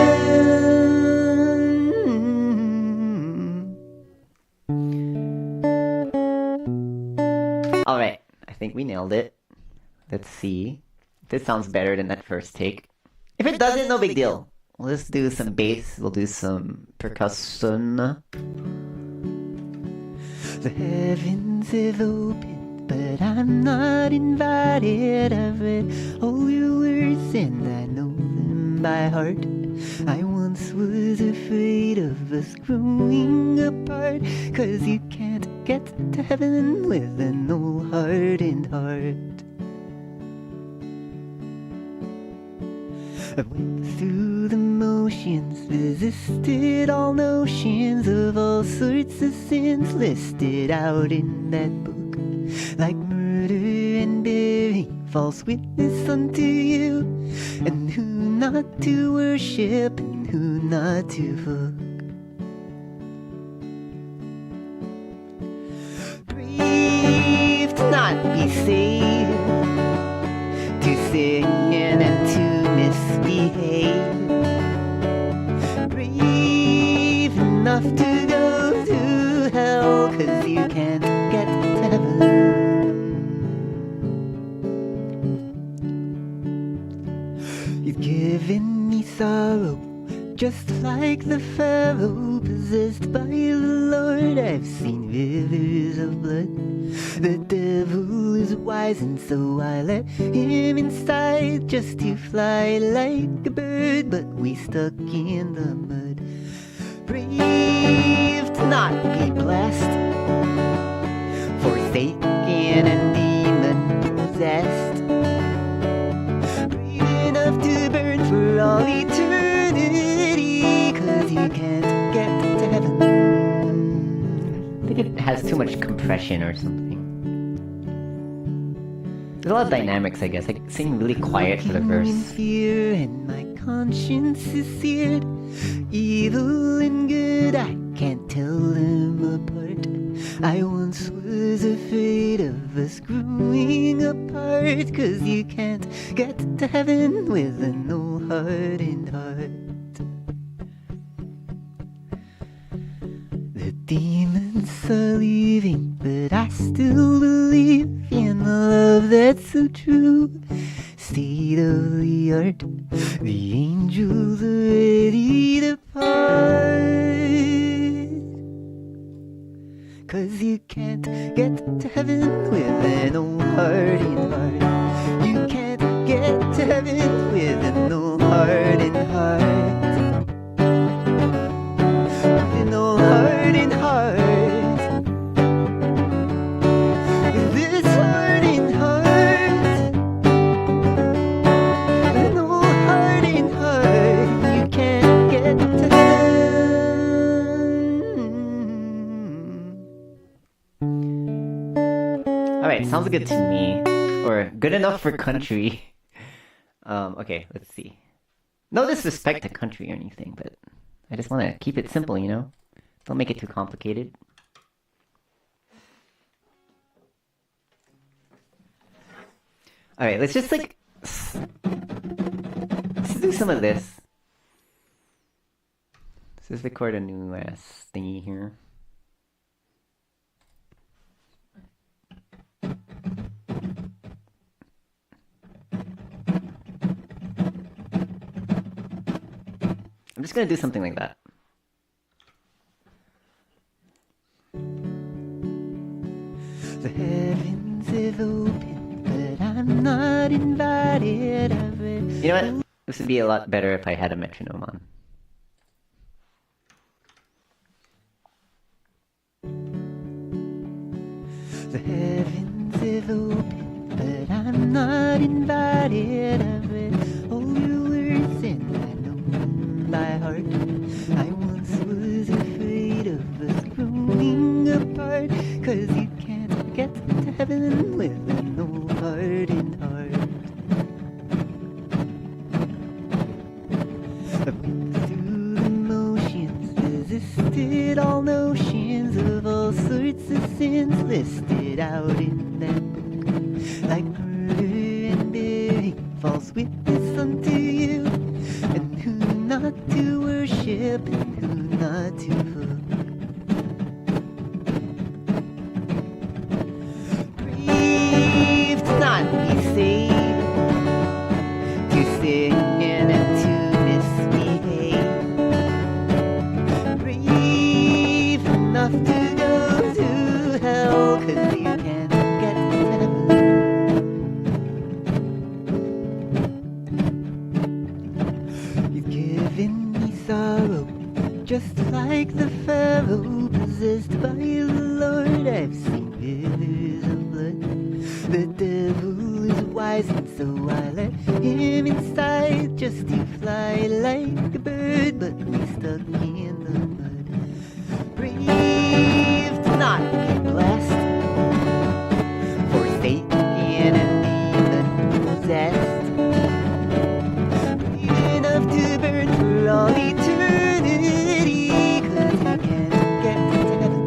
Alright, I think we nailed it. Let's see if this sounds better than that first take. If it doesn't, no big deal. Let's do some bass. We'll do some percussion. The heavens have opened, but I'm not invited. I've read all your words and I know them by heart. I once was afraid of us growing apart, 'cause you can't get to heaven with an old hardened heart. I went through the motions, resisted all notions of all sorts of sins listed out in that book, like murder and bearing false witness unto you, and who not to worship and who not to fuck. Brave to not be saved, to sin and to misbehave. Brave enough to go to hell, 'cause you can't get to heaven. You've given me sorrow, just like the Pharaoh possessed by the Lord. I've seen rivers of blood. The devil is wise, and so I let him inside just to fly like a bird, but we stuck in the mud. Brave to not be blessed, forsaken and demon possessed. Brave enough to burn for all eternity, 'cause you can't get to heaven. I think it has too much compression or something. There's a lot of dynamics, I guess. I sing really quiet for the verse. Fear and my conscience is seared. Evil and good, I can't tell them apart. I once was afraid of us growing apart, 'cause you can't get to heaven with an old hardened heart. The demons are leaving, but I still believe in the love that's so true. State of the art, the angels are ready to part. 'Cause you can't get to heaven with an old hardened heart. You can't get to heaven with an old hardened heart. With an old hardened heart. With this hardened heart. With an old hardened heart. You can't get to heaven. Alright, sounds good to me. Or good enough for country. Okay, let's see. No disrespect to country or anything, but I just want to keep it simple, you know? Don't make it too complicated. Alright, let's just like... Let's do some of this. Let's just record a new thingy here. I'm just gonna do something like that. The heavens have opened, but I'm not invited. You know what? This would be a lot better if I had a metronome on. The heavens have opened, but I'm not invited. I've read all your words and I know them by heart. I once was afraid of us growing apart, 'cause you can't get to heaven with no heart in heart. I've been through the motions, resisted all notions of all sorts of sins listed out in that book, like murder and bearing false witness unto you, and who not to worship and who not to hook. Brave to not be saved, to sin and to misbehave, brave enough to go to hell, 'cause you can't get to heaven. You've given me sorrow, just like the Pharaoh possessed by the Lord. I've seen rivers of blood. The devil is wise, and so I let him inside just to fly like a bird, but we stuck in the mud. Brave to not be blessed, forsaken and demon-possessed, brave enough to burn for all eternity, 'cause you can't get to heaven.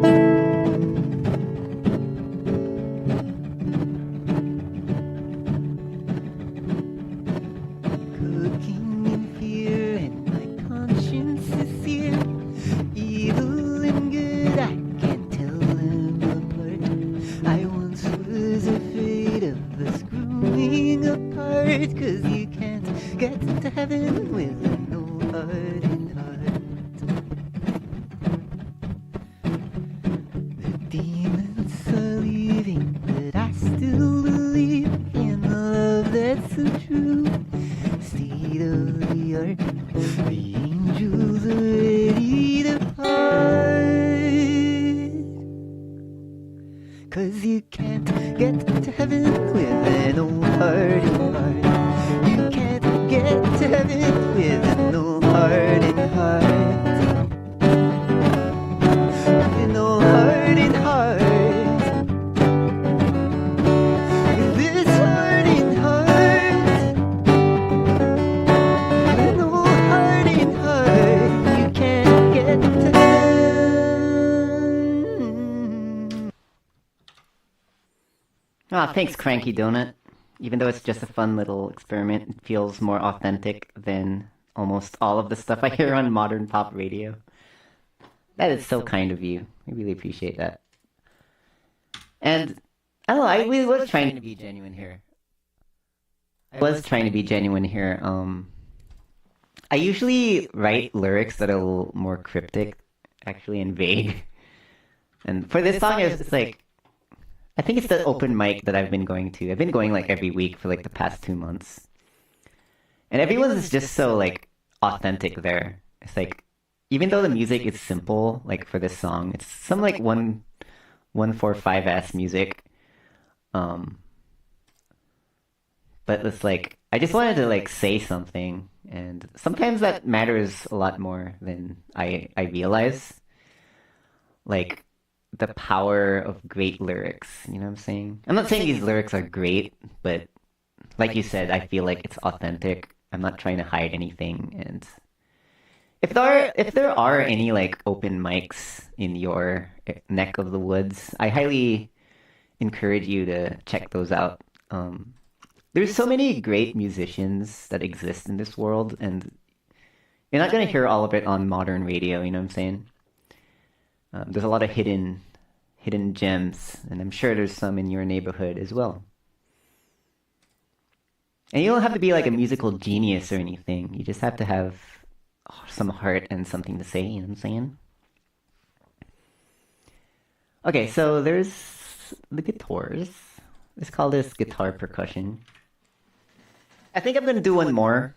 Cooking in fear and my conscience is seared, evil and good, I can't tell them apart. I once was afraid of us growing apart, 'cause you can't get to heaven with no heart in heart. The demons are leaving, but I still believe in the love that's so true. State of the art, the angels are ready to part, 'cause you can't get to heaven with no heart in heart. You can't get to heaven with no heart in heart. With no heart in heart. With this heart in heart. With no heart in heart. You can't get to heaven. Ah, thanks, Cranky Donut. Even though it's just a fun little experiment, it feels more authentic than almost all of the stuff I hear on modern pop radio. That is so kind of you. I really appreciate that. And I don't know, I really was trying to be genuine here. I usually write lyrics that are a little more cryptic, actually, and vague. And for this song, it's like, I think it's the open mic that I've been going to. I've been going like every week for like the past 2 months. And everyone is just so like authentic there. It's like, even though the music is simple, like for this song, it's some like 145S music. But it's like, I just wanted to like say something, and sometimes that matters a lot more than I realize. Like the power of great lyrics, you know what I'm saying? I'm not saying these lyrics are great, but like you said, I feel like it's authentic. I'm not trying to hide anything, and if there are any like open mics in your neck of the woods, I highly encourage you to check those out. There's so many great musicians that exist in this world, and you're not gonna hear all of it on modern radio. You know what I'm saying? There's a lot of hidden gems, and I'm sure there's some in your neighborhood as well. And you don't have to be like a musical genius or anything. You just have to have some heart and something to say, you know what I'm saying? Okay, so there's the guitars. Let's call this guitar percussion. I think I'm gonna do one more.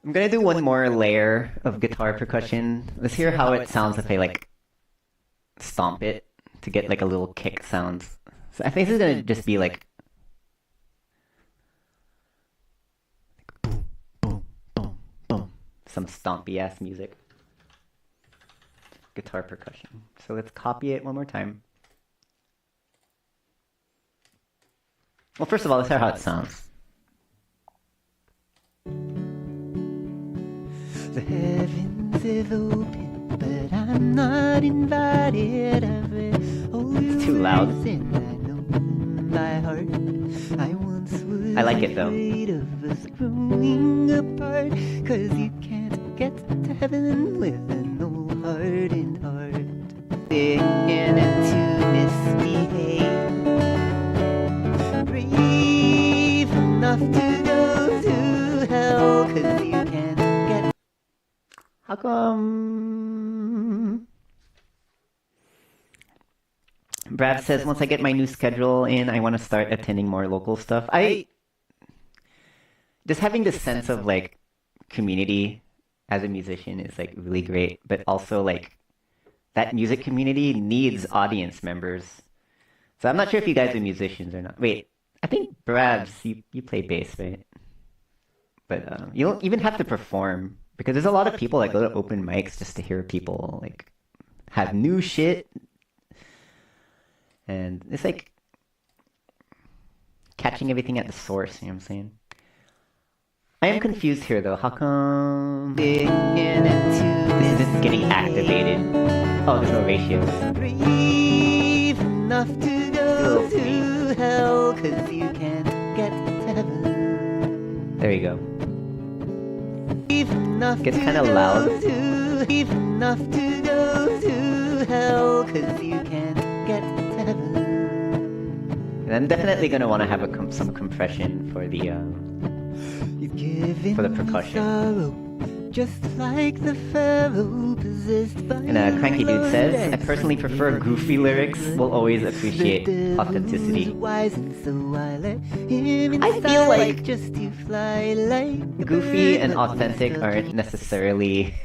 I'm gonna do one more layer of guitar percussion. Let's hear how it sounds if I like stomp it to get like a little kick sound. So I think this is gonna just be like boom, boom, boom, boom. Some stompy ass music. Guitar percussion. So let's copy it one more time. Well, first of all, let's hear how it sounds. The heavens have opened, but I'm not invited. I've read all it's too loud. And I know by heart. I once was I like it though. Afraid of us growing apart, 'cause you can't get to heaven with an old hardened heart. Beginning to misbehave, brave enough to go to hell, 'cause you can't get. How come? Brad says, once I get my new schedule in, I want to start attending more local stuff. Just having this sense of like community as a musician is like really great, but also like that music community needs audience members. So I'm not sure if you guys are musicians or not. Wait, I think Brabs, you play bass, right? But you don't even have to perform. Because there's a lot of people that go to open mics just to hear people like have new shit, and it's like catching everything at the source. You know what I'm saying? I am confused here though. How come this isn't getting activated? Oh, there's no ratios. Brave enough to go to hell, 'cause you can't get to heaven. There you go. Gets kind of loud. Enough to go to hell, 'cause you can't get to heaven. And I'm definitely gonna want to have some compression for the percussion. Sorrow, just like the pharaoh possessed by And Cranky Dude says, I personally prefer goofy lyrics. Will always appreciate authenticity. I feel like just to fly like goofy and authentic aren't necessarily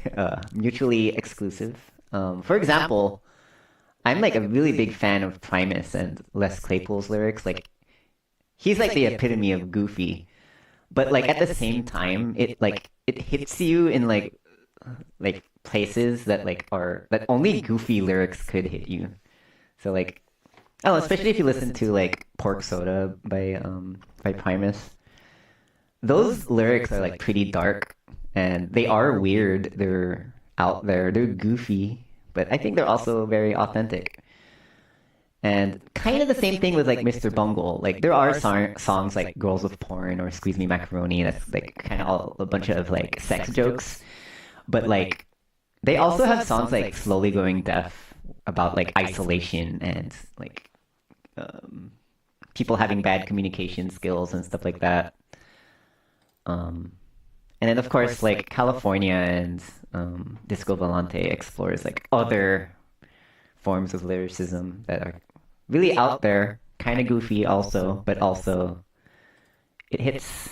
mutually exclusive. For example, I'm like a really big fan of Primus and Les Claypool's lyrics. Like, he's like the epitome of goofy, but like at the same time, it hits you in like places that that only goofy lyrics could hit you. So like, oh, especially if you listen to like Pork Soda by Primus. Those lyrics are like pretty dark and they are weird. They're out there. They're goofy, but I think they're also very authentic. And kind of the same thing with like Mr. Bungle. Like there are songs like Girls with Porn or Squeeze Me Macaroni that's like kind of all a bunch of like sex jokes. But like they also have songs like Slowly Going Deaf about like isolation and like people having bad communication skills and stuff like that. And then of course like California and Disco Volante explores like other forms of lyricism that are really out there, kind of goofy also, but also it hits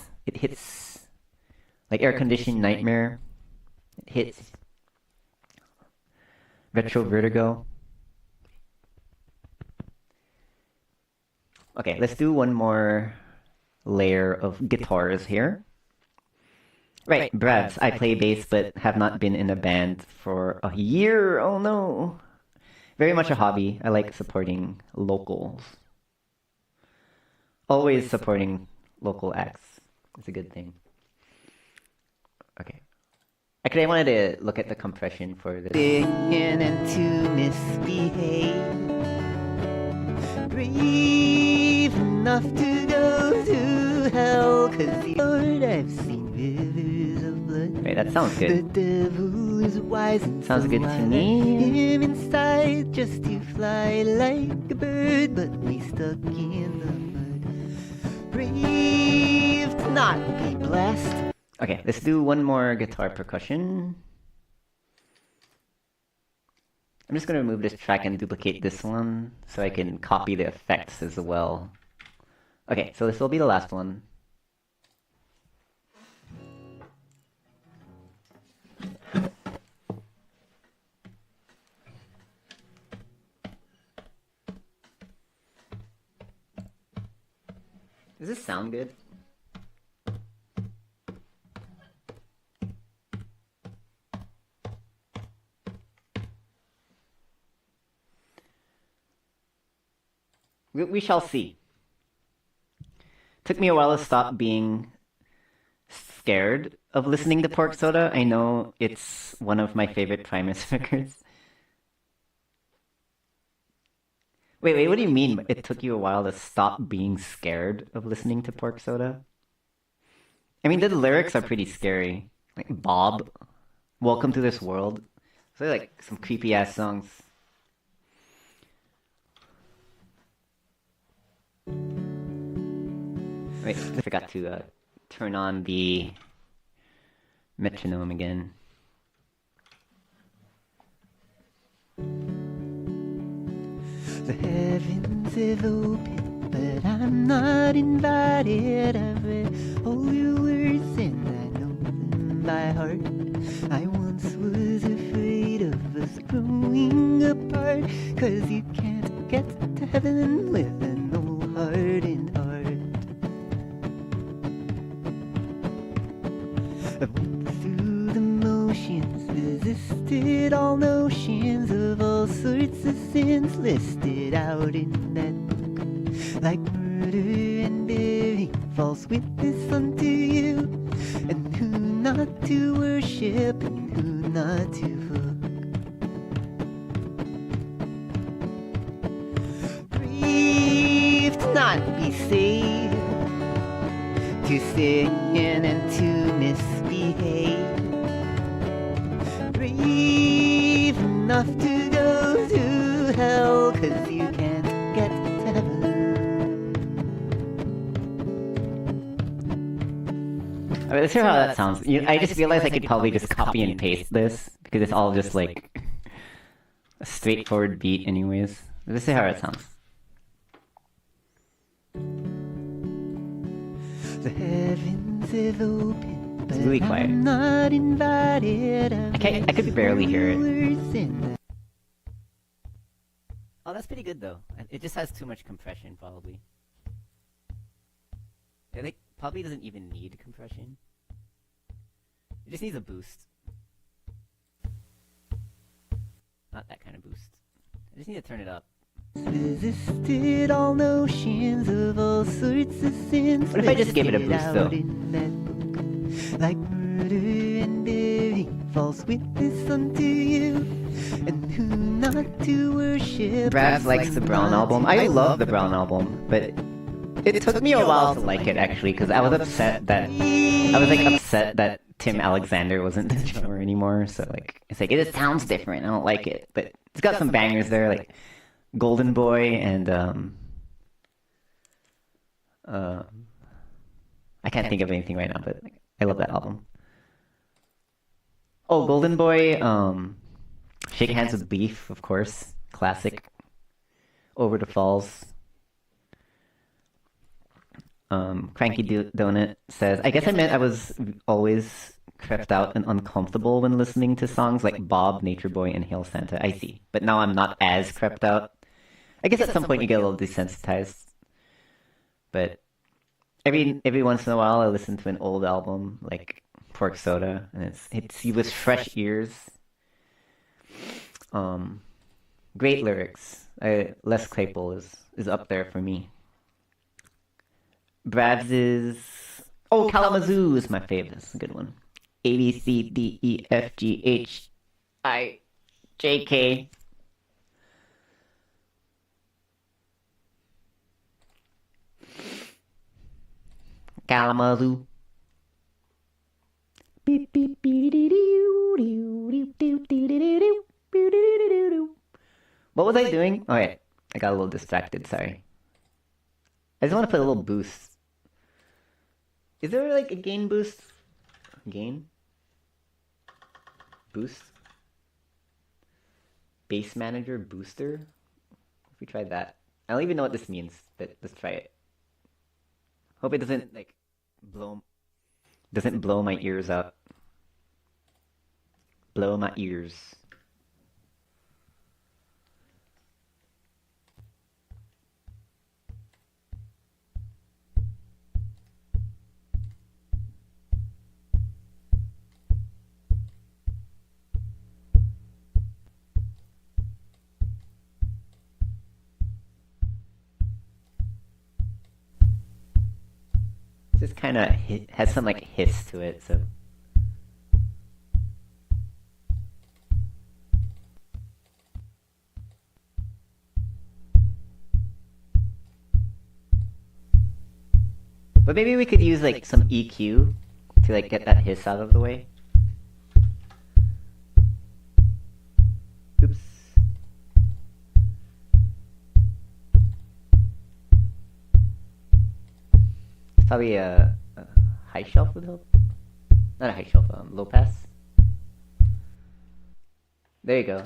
like Air Conditioned Nightmare, it hits Retro Vertigo. Okay, let's do one more layer of guitars here. Right, Brads, I play bass but have not been in a band for a year. Oh no. Very much a hobby. I like supporting locals. Always supporting local acts. It's a good thing. Okay. Actually, I wanted to look at the compression for this. Beginning to misbehave, brave enough to go to hell, 'cause the Lord, I've seen rivers of blood. Right, that sounds good. The devil is wise and Sounds so good to I me. let him inside just to fly like a bird, but we stuck in the mud. Brave to not be blessed. Okay, let's do one more guitar percussion. I'm just gonna remove this track and duplicate this one so I can copy the effects as well. Okay, so this will be the last one. Does this sound good? We shall see. Took me a while to stop being scared of listening to Pork Soda. I know it's one of my favorite Primus records. Wait, what do you mean it took you a while to stop being scared of listening to Pork Soda? I mean, the lyrics are pretty scary. Like, Bob, welcome to this world. So like some creepy ass songs. Wait, I forgot to turn on the metronome again. The heavens have opened, but I'm not invited. I've read all your words and I know them by heart. I once was afraid of us growing apart, 'cause you can't get to heaven with an old hardened heart. I went through the motions, resisted all notions of all sorts of sins listed out in that book, like murder and bearing false witness unto you, and who not to worship and who not to hook. Brave to not be saved, to sin and to misbehave, brave enough to go to hell, 'cause you can't get to heaven. Alright, let's hear how that sounds. I just realized I could probably just copy and paste this because it's all just like a straightforward beat anyways. Let's see how it sounds. The heavens have opened, but It's really quiet. I'm not invited. I could barely hear it. it. Oh, that's pretty good though. It just has too much compression probably. I think probably doesn't even need compression. It just needs a boost. Not that kind of boost. I just need to turn it up. Resisted all notions of all sorts of sins. What if I just gave it a boost though? In that book, like murder and bearing false witness unto you, and who not to worship. Bravs likes the Brown album. I love the Brown album, but it took me a while to like it actually because I was upset that Tim Alexander wasn't the drummer anymore. So like it's like it sounds different. I don't like it, but it's got some bangers there like Golden Boy and I can't think of anything right now, but like, I love that album. Oh, Golden Boy, Shake Hands with Beef, of course, classic. Over the Falls. Cranky Donut says, I guess I meant I was always crept out and uncomfortable when listening to songs like Bob, Nature Boy, and Hail Santa. I see. But now I'm not as crept out. I guess at some point you get a little desensitized. But every once in a while I listen to an old album like Pork Soda, and it's with fresh ears. Great lyrics. Les Claypool is up there for me. Brav's is Kalamazoo is my favorite. That's a good one. A B C D E F G H I J K. Kalamazoo. What was I doing? Oh yeah, I got a little distracted, sorry. I just want to put a little boost. Is there like a gain boost? gain, boost, bass manager booster. If we try that, I don't even know what this means, but let's try it. Hope it doesn't like blow my ears out. Blow my ears. Just kind of has some like hiss to it, so. But maybe we could use like some EQ to like get that hiss out of the way. Oops. Probably a high shelf would help. Not a high shelf, low pass. There you go.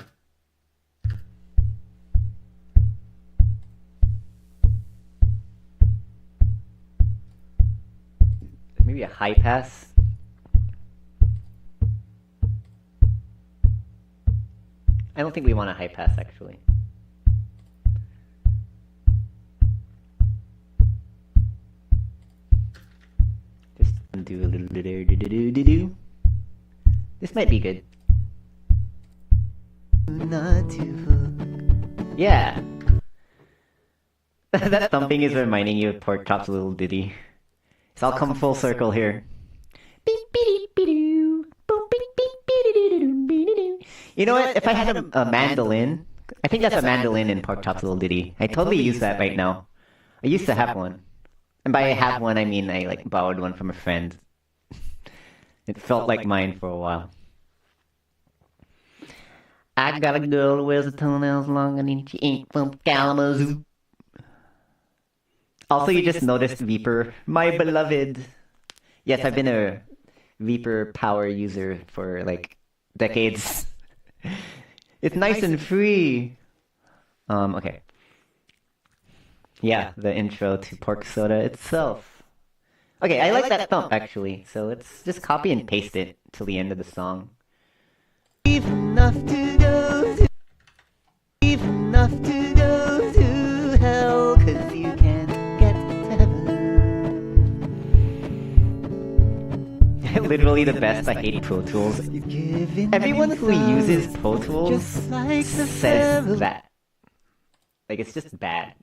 Maybe a high pass. I don't think we want a high pass actually. Just do a little do. This might be good. Not to hook. Yeah. That thumping is reminding you of Pork Chop's little ditty. It's all come full circle here. You know what? If I had a mandolin, I think that's a mandolin in Pork Chop's little ditty. I totally use that right now. I used to have one. And by I have one, I mean I like borrowed one from a friend. It felt like mine for a while. I got a girl who wears her toenails long and she ain't from Kalamazoo. Also, you just noticed Viper, my beloved. Yes, I've been a Viper power user for like decades. It's nice and free. Okay. Yeah, the intro to Pork Soda itself. Okay, I like that thump actually, so let's just copy and paste it till the end of the song. Enough to go to, enough to go to hell, 'cause you can't get to heaven. Literally the best. I hate Pro Tools. Everyone who uses Pro Tools says that. Like, it's just bad.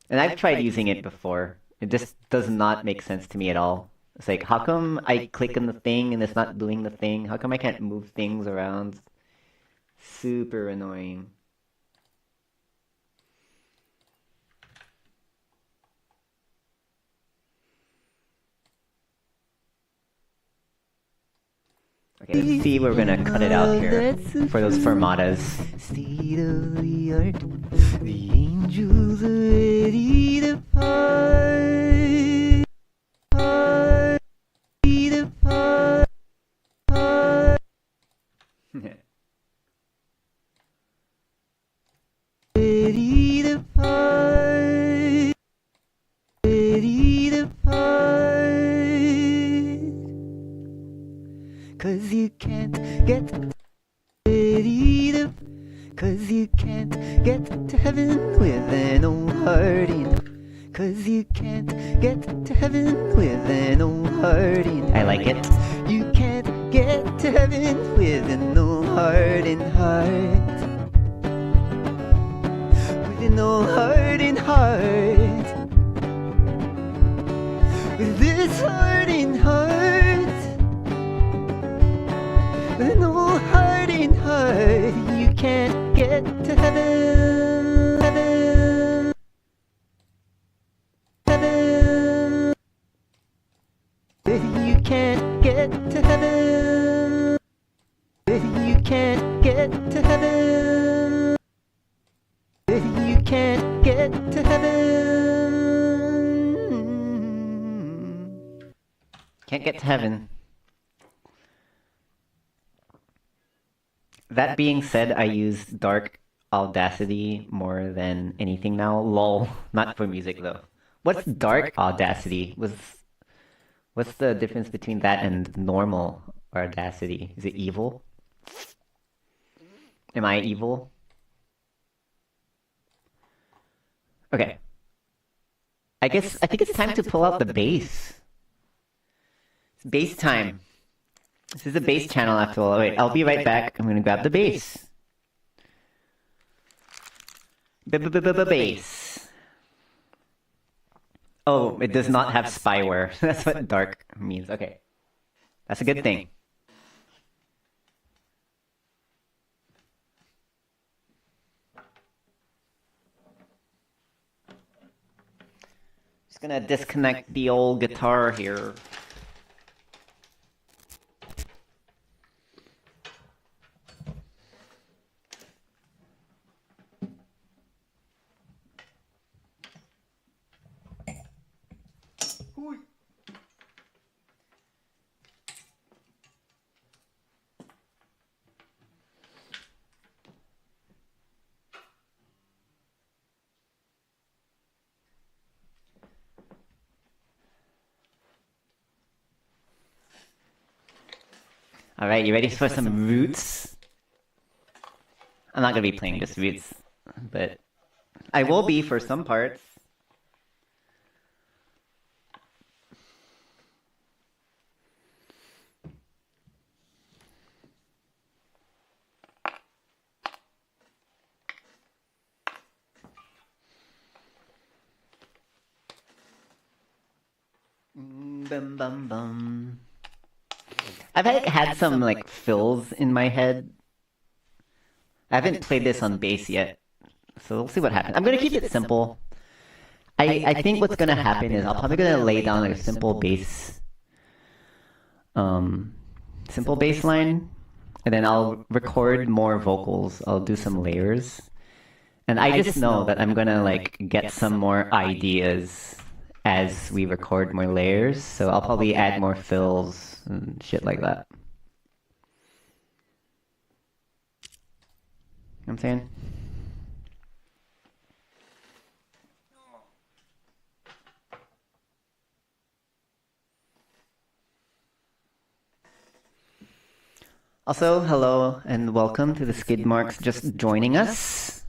And I've tried using it before. It just does not make sense to me at all. It's like, how come I click on the thing and it's not doing the thing? How come I can't move things around? Super annoying. Okay, let's see where we're gonna cut it out here for those fermatas. State of the art, the angels are ready to part. Ready to part. Ready to part. Ready to part. 'Cause you can't get ready to, 'cause you can't get to heaven with an old heart in. 'Cause you can't get to heaven with an old heart in. I like it. You can't get to heaven with an old heart in heart. With an old heart in heart. With this heart in heart. With an old heart in heart, you can't get to heaven, heaven, heaven. You can't get to heaven. You can't get to heaven. You can't get to heaven. Can't get to heaven. That being said, I use dark Audacity more than anything now. Lol. Not for music though. What's dark Audacity? What's the difference between that and normal Audacity? Is it evil? Am I evil? Okay. I think it's time to pull out the bass. It's bass time. This is a bass channel after all. Wait, I'll be right back. I'm gonna grab the bass. Bass. Oh, it does not have spyware. That's what dark means. Okay. That's a good thing. Just gonna disconnect the old guitar here. All right, you ready for some roots? I'm not gonna be playing just roots, but I will be for some parts. Bum bum bum. I've had some like fills in my head. I haven't played this on bass yet, so we'll see what happens. I'm gonna keep it simple. I think what's gonna happen is I'll probably gonna lay down like a simple bass line, and then I'll record more vocals. I'll do some layers, and I just know that I'm gonna like get some more ideas as we record more layers. So I'll probably add more fills and shit like that. You know what I'm saying? Also, hello and welcome to the skid marks just joining us.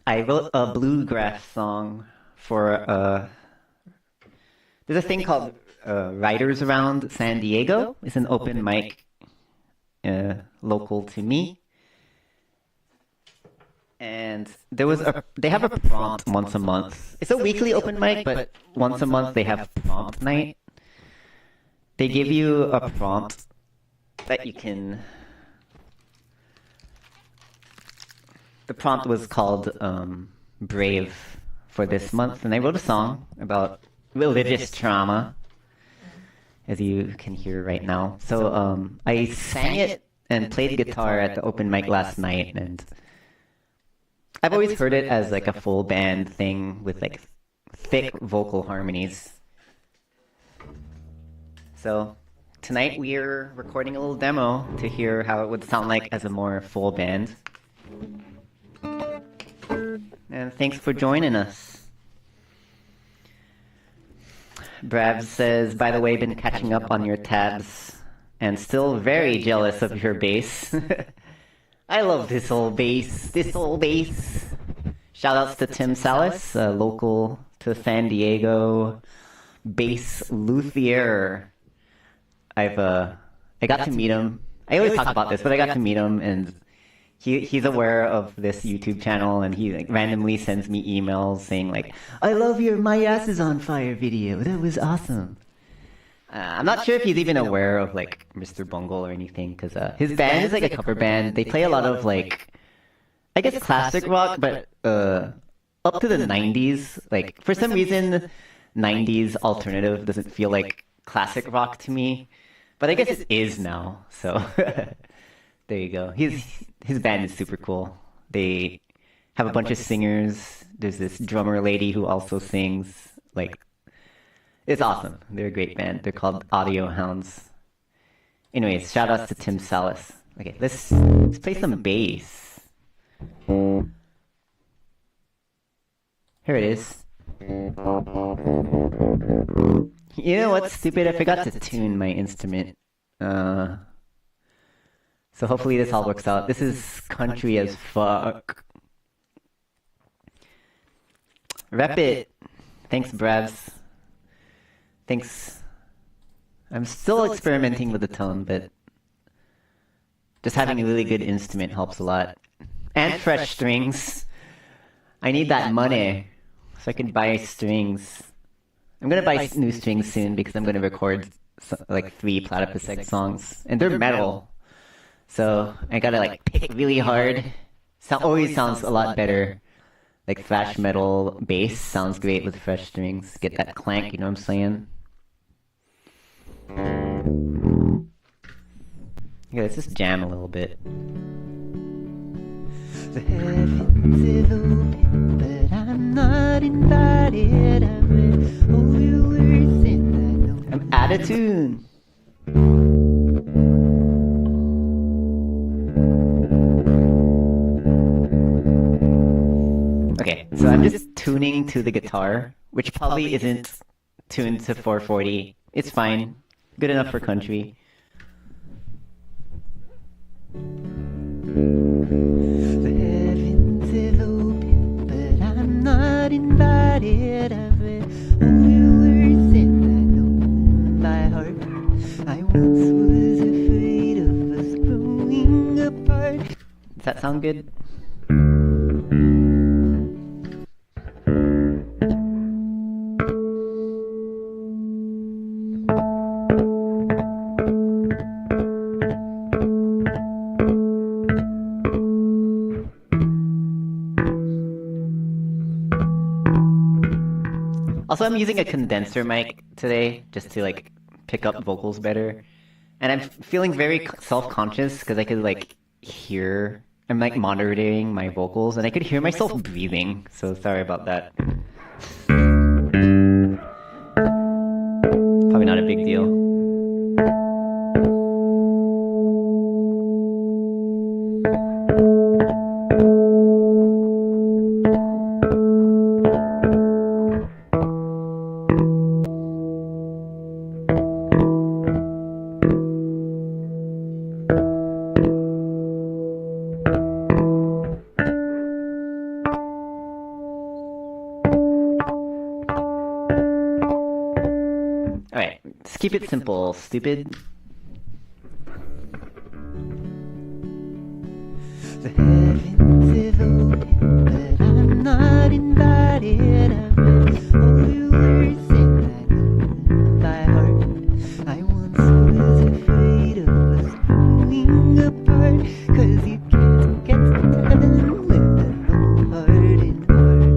I wrote a bluegrass song for there's a thing called Writers Around San Diego. It's an open mic local to me. And they have a prompt once a month. It's a weekly open mic, but once a month they have prompt night. They give you a prompt that you can. The prompt was called Brave for this month, and I wrote a song about religious trauma, as you can hear right now. So I sang it and played guitar at the open mic last night, and I've always heard it as like a full band thing with like thick vocal harmonies. So tonight we're recording a little demo to hear how it would sound like as a more full band. And thanks for joining us. Brav says, by the way, been catching up on your tabs and still very jealous of your bass. I love this old bass. Shoutouts to Tim Salas, local to San Diego bass luthier. I got to meet him. I always talk about this, but I got to meet him, and he's aware of this YouTube channel, and he like randomly sends me emails saying like, "I love your My Ass is on Fire video. That was awesome." I'm not sure if he's even aware of like Mr. Bungle or anything, because his band is like a cover band. They play a lot of like, I guess classic rock, but up to the 90s. Like for some reason, 90s alternative doesn't feel like classic rock to me. But I guess it is now, so there you go. His band is super cool. They have a bunch of singers. There's this drummer lady who also sings. Like, It's awesome. They're a great band. They're called Audio Hounds. Anyways, shout outs to Tim Salas. Okay, let's play some bass. Here it is. You know what's stupid? I forgot to tune my instrument. So hopefully this all works out. This is country as fuck. Rep it. Thanks, Brevs. Thanks. I'm still experimenting with the tone, but just having a really good instrument helps a lot. And fresh strings. I need that money so I can buy strings. I'm gonna buy new strings soon because I'm gonna record like 3 Platypus Egg songs, and they're metal. So I gotta like pick really hard. Always sounds a lot better. Like thrash metal bass sounds great with fresh strings. Get that clank, you know what I'm saying? Yeah, let's just jam a little bit. The heavens have opened, but I'm not invited. I read all your words and I know I'm out of tune. Okay, so I'm just tuning to the guitar, which probably isn't tuned to 440. It's fine. Good enough for country. the heavens have opened, but I'm not invited. I've read all your words and I know them by heart. I once was afraid of us growing apart. Does that sound good? Also, I'm using a condenser mic today just to like pick up vocals better. And I'm feeling very self-conscious because I could like hear, I'm like monitoring my vocals and I could hear myself breathing. So sorry about that. Probably not a big deal. Alright, let's keep it simple, stupid. The heavens have opened, but I'm not invited. I've read all your words and I know them by heart. I once was afraid of us growing apart, 'cause you can't get to heaven with an old hardened heart.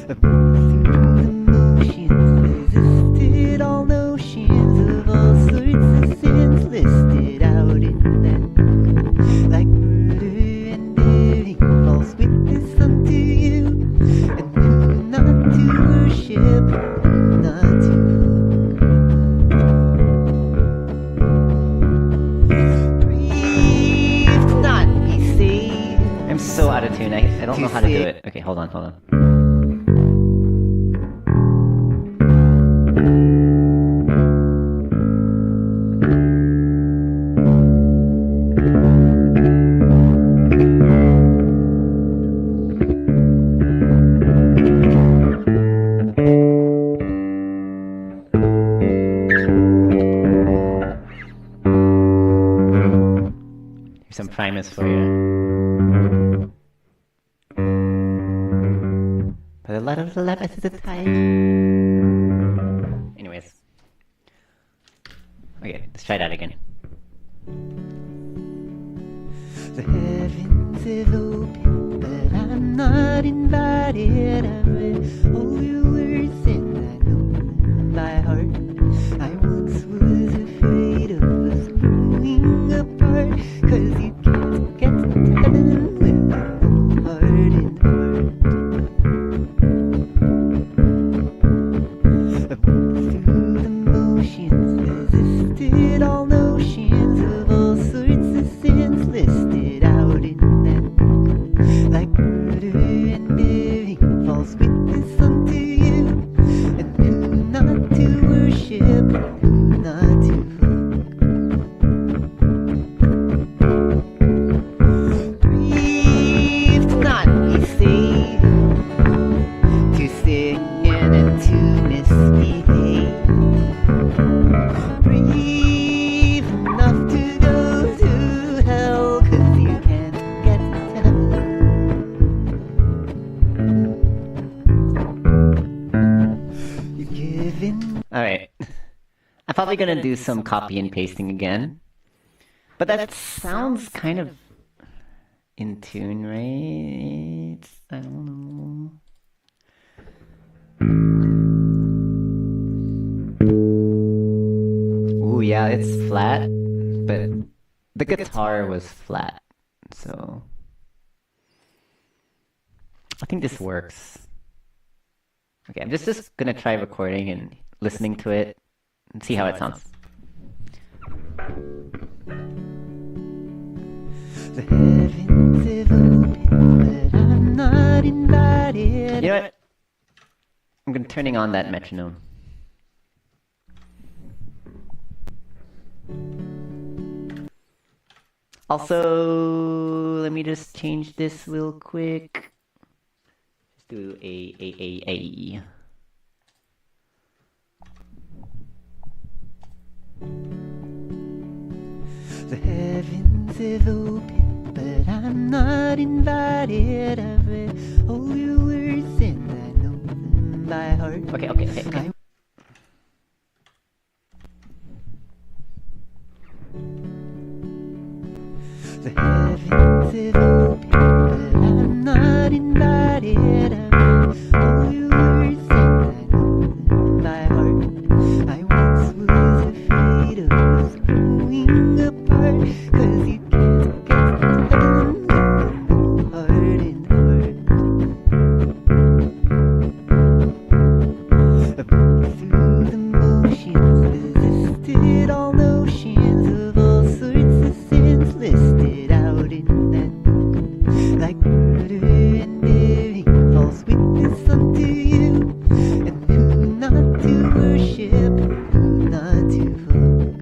I've moved through the motions, resisted all notions of all sorts of sins listed out in that book, like murder and bearing false witness unto you, and who not to worship, not to breathe, to not be saved. I'm so out of tune, I don't know how to do it. Okay, hold on. Here's some Primus for you. But a lot of the lap at the time. Anyways. Okay, let's try that again. The heavens have opened, but I'm not invited. I've read all your words and I know them by heart. I once was afraid of us growing apart, 'cause you can't get to heaven with an old hardened heart. resisted all notions of all sorts of sins listed out in that book. Like murder and bearing false witness unto you, and who not to worship, and who not to hook. Breathe not, we say, to sin and to misbehave. Brave enough to go to hell, 'cause you can't get to heaven. You're giving. Alright. I'm probably gonna do some copy and pasting again. But that sounds kind of in tune, right? I don't know. Ooh, yeah, it's flat, but the guitar was flat, so I think this works. Okay, I'm just gonna try recording and listening to it and see how it sounds. The heavens have opened, but I'm not invited. You know what? I'm gonna turning on that metronome. Also, let me just change this real quick. Just do a. The heavens have opened, but I'm not invited. I've read all your words and I know them by heart. Okay. The heavens have opened, but I'm not invited. I've read all your words and I know them by heart. I once was afraid of us growing apart, 'cause you can't get to heaven with no heart in heart. I've been through the motions, resisted all notions of all sorts of sins listed out in that book. Like murder and bearing false witness unto you, and who not to worship, and who not to hook.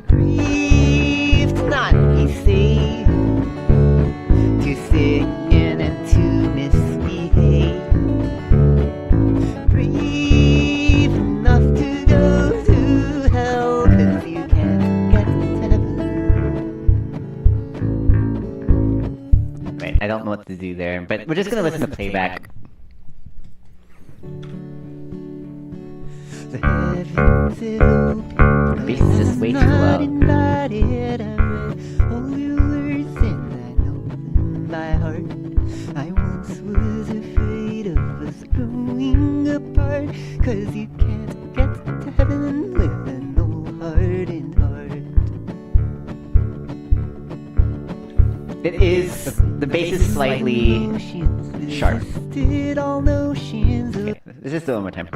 Breathe not, we say, to sin and to misbehave. Brave enough to go to hell, 'cause you can't get to heaven. Right, I don't know what to do there, but we're just gonna listen to playback. The heavens have opened, Bass is just way too I'm not loud. invited. I've read all your words and I know them by heart. I once was afraid of us growing apart, 'cause you can't get to heaven with a no heart in heart. It is, the bass is slightly sharp. Resisted all notions of. Okay, let's just do it one more time.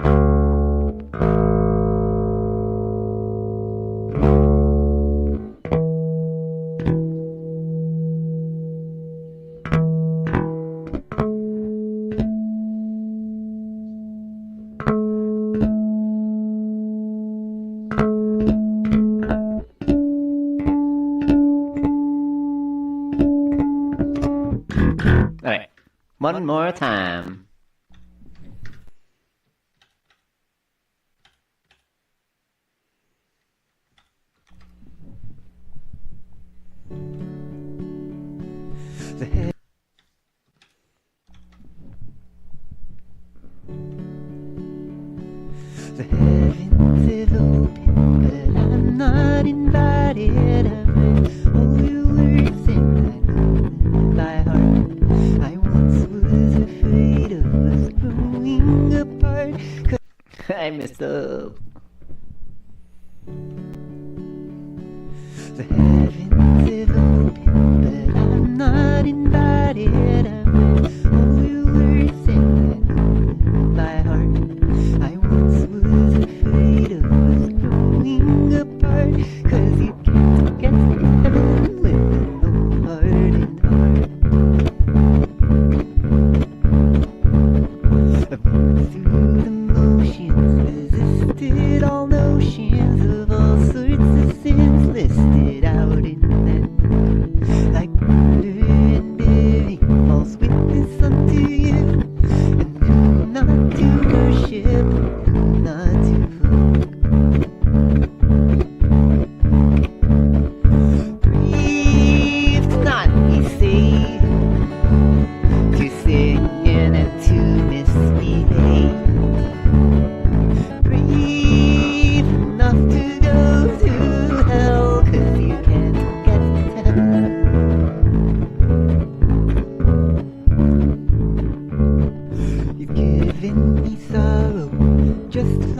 Alright, one more time. The he- The heavens have opened, but I'm not invited. I've read all your words and I know them by heart. I once was afraid of us growing apart, 'cause I messed up. the heavens have opened, but I'm not invited. I've read all your words and I know them by heart. I once was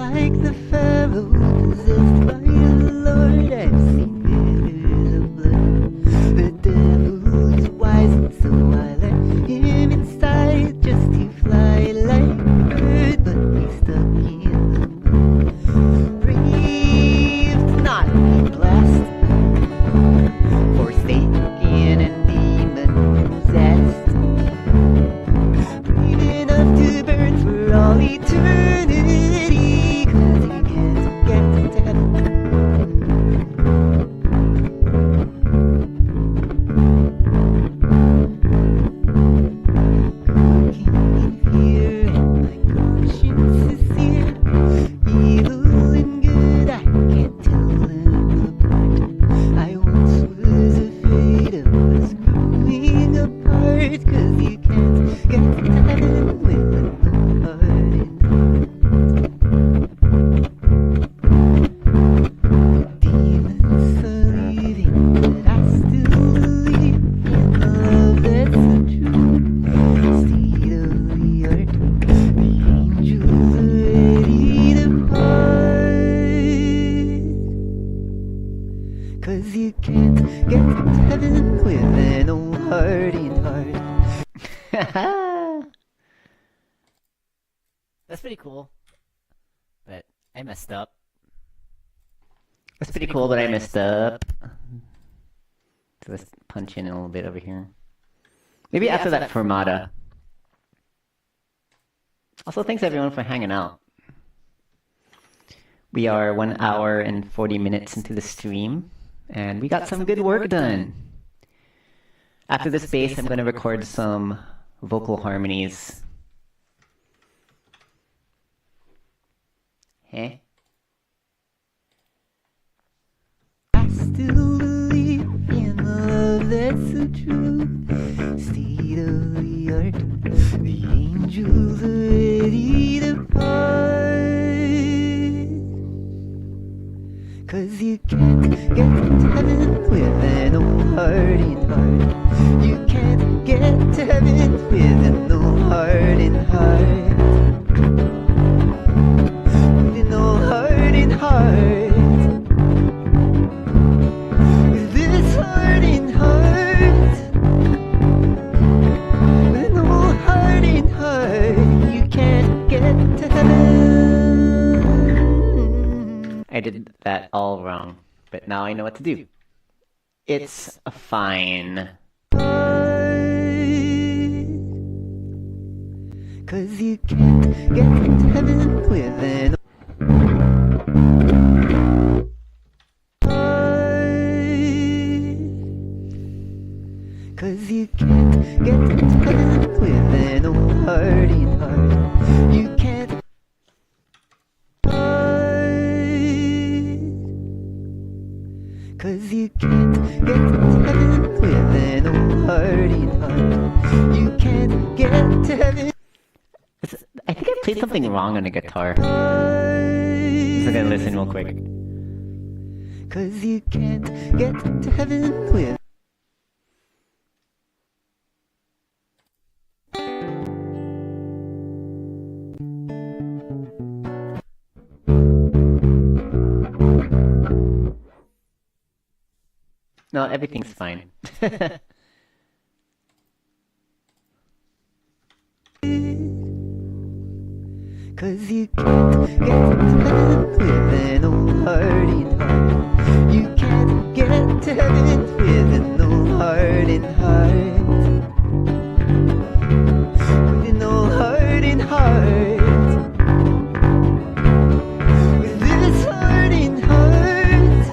like the pharaoh possessed by the Lord. I've seen rivers of blood. The devil is wise, and so I let him inside just to fly like a bird, but he's stuck in the mud. Brave to not be blessed, forsaken and demon possessed. Brave enough to burn for all eternity, 'cause you can't get to heaven. Cooking in fear and my conscience is seared. Evil and good, I can't tell them apart. I once was afraid of us growing apart, 'cause you can't get to heaven with no heart in heart. Demons are leaving, but I still believe in the love that's so true. State of the art, the angels are ready to part. 'Cause you can't get to heaven with an old heart in heart. That's pretty cool. But I messed up. That's pretty cool, but I messed up. So let's punch in a little bit over here. Maybe after that fermata. Also, thanks everyone for hanging out. We are 1 hour and 40 minutes into the stream, and we got some good work done. After this bass, I'm going to record some vocal harmonies. Hey? I still believe in the love that's so true. State of the art, the angels are ready to part. 'Cause you can't get to heaven with an old heart in heart. You can't get to heaven with an old heart in heart. With an old heart in heart. With this heart in heart. With an old heart in heart. You can't get to heaven. I did that all wrong, but now I know what to do. It's fine. 'Cause you can't get to heaven with an heart. 'Cause you can't get to heaven with an old heart in heart. You can't. 'Cause you can't get to heaven with an old heart in heart. You can't get to heaven. I think I played something wrong on the guitar. I'm just gonna listen real quick. 'Cause you can't get to heaven with. No, everything's fine. 'Cause you can't get to heaven with an old heart in heart. You can't get to heaven with an old heart in heart. With an old heart in heart. With this heart in heart.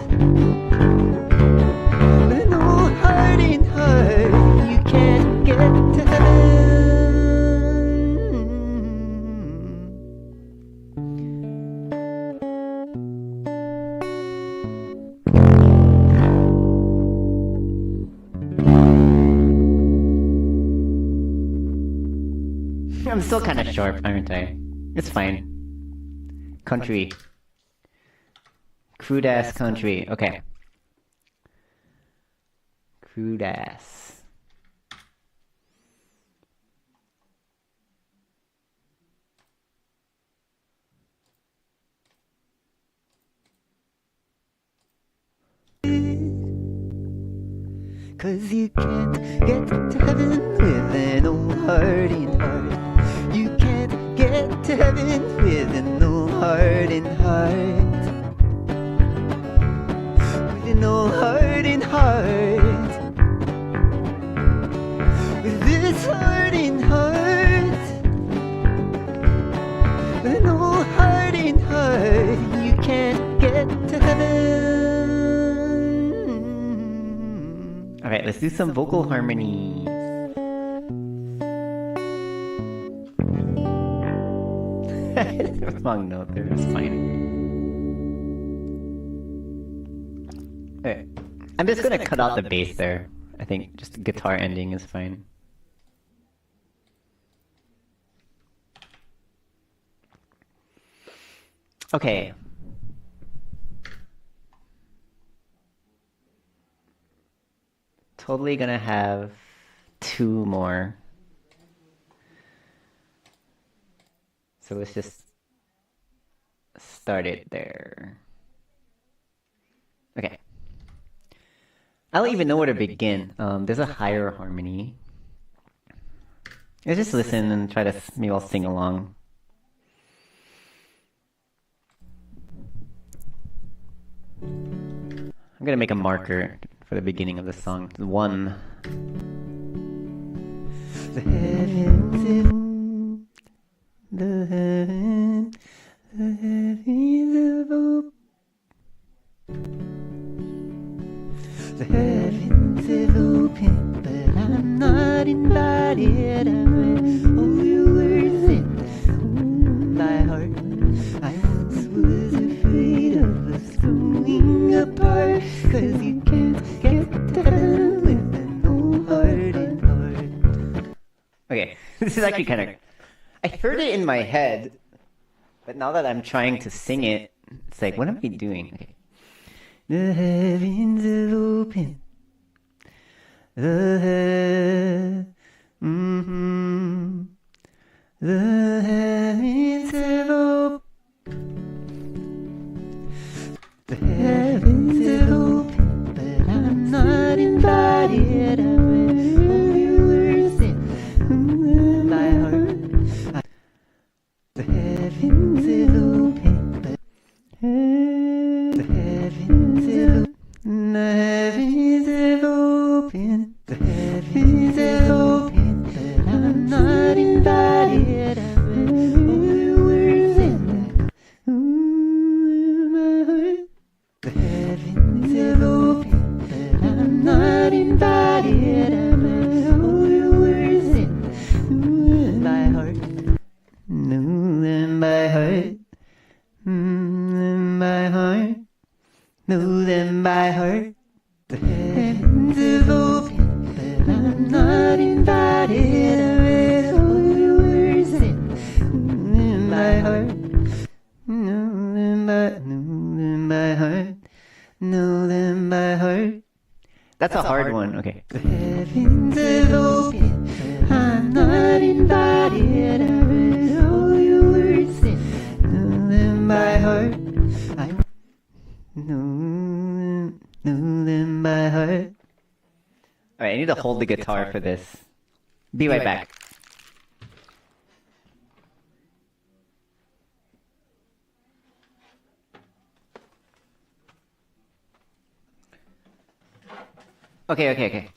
With an old heart in heart. You can't get to heaven. I'm still kind of sharp, aren't I? It's fine. Country. Crude ass country. Okay. Crude ass. 'cause you can't get to heaven with an old hardened heart. You can't get to heaven with an old hardened heart. With an old hardened heart. With this hardened heart. With an old hardened heart, you can't get to heaven. All right, let's do some vocal harmonies. Wrong note there, it's fine. Okay. I'm just gonna cut out the bass there. I think just guitar ending is fine. Okay. Totally gonna have 2 more. So let's just start it there. Okay. I don't even know where to begin. There's a higher harmony. Let's just listen and try to, maybe I'll sing along. I'm gonna make a marker for the beginning of the song. 1. The heavens, the heavens, the heavens of open. The heavens have opened, but I'm not invited. I read all your words in my heart. I once was afraid of us growing apart, 'cause you can't get to heaven with an old hardened heart. Okay, this is actually kind of... I heard it in my head, but now that I'm trying to sing it, it's like, what am I doing? Okay. The heavens have opened. The heavens have opened. The heavens have opened, but I'm not invited. I read all your words in my heart. The heavens have opened, but the heavens have opened. The heavens have opened. The heavens have opened, but I'm not invited. I read all your words in my heart. The heavens have opened, but I'm not invited. I read all your words in my heart. No, in my heart. In my heart. No, in my heart. The heavens have opened, but I'm not invited. I read all your words in my heart. No, in my heart. No, in my heart. That's a hard one. Okay. The heavens have opened, but I'm not invited. I read all your words in my heart. In my heart. Alright, I need to hold the guitar for this. Be right back. Okay.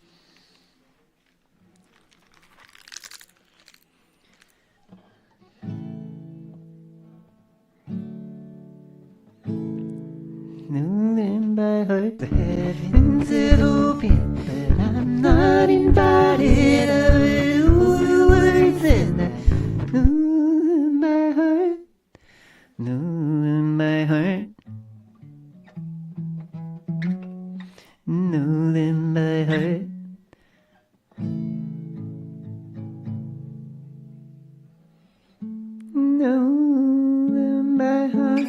No, in my heart. The heavens have opened, but I'm not invited. I read all the words in my heart. No, in my heart. No, in my heart. No, in my heart.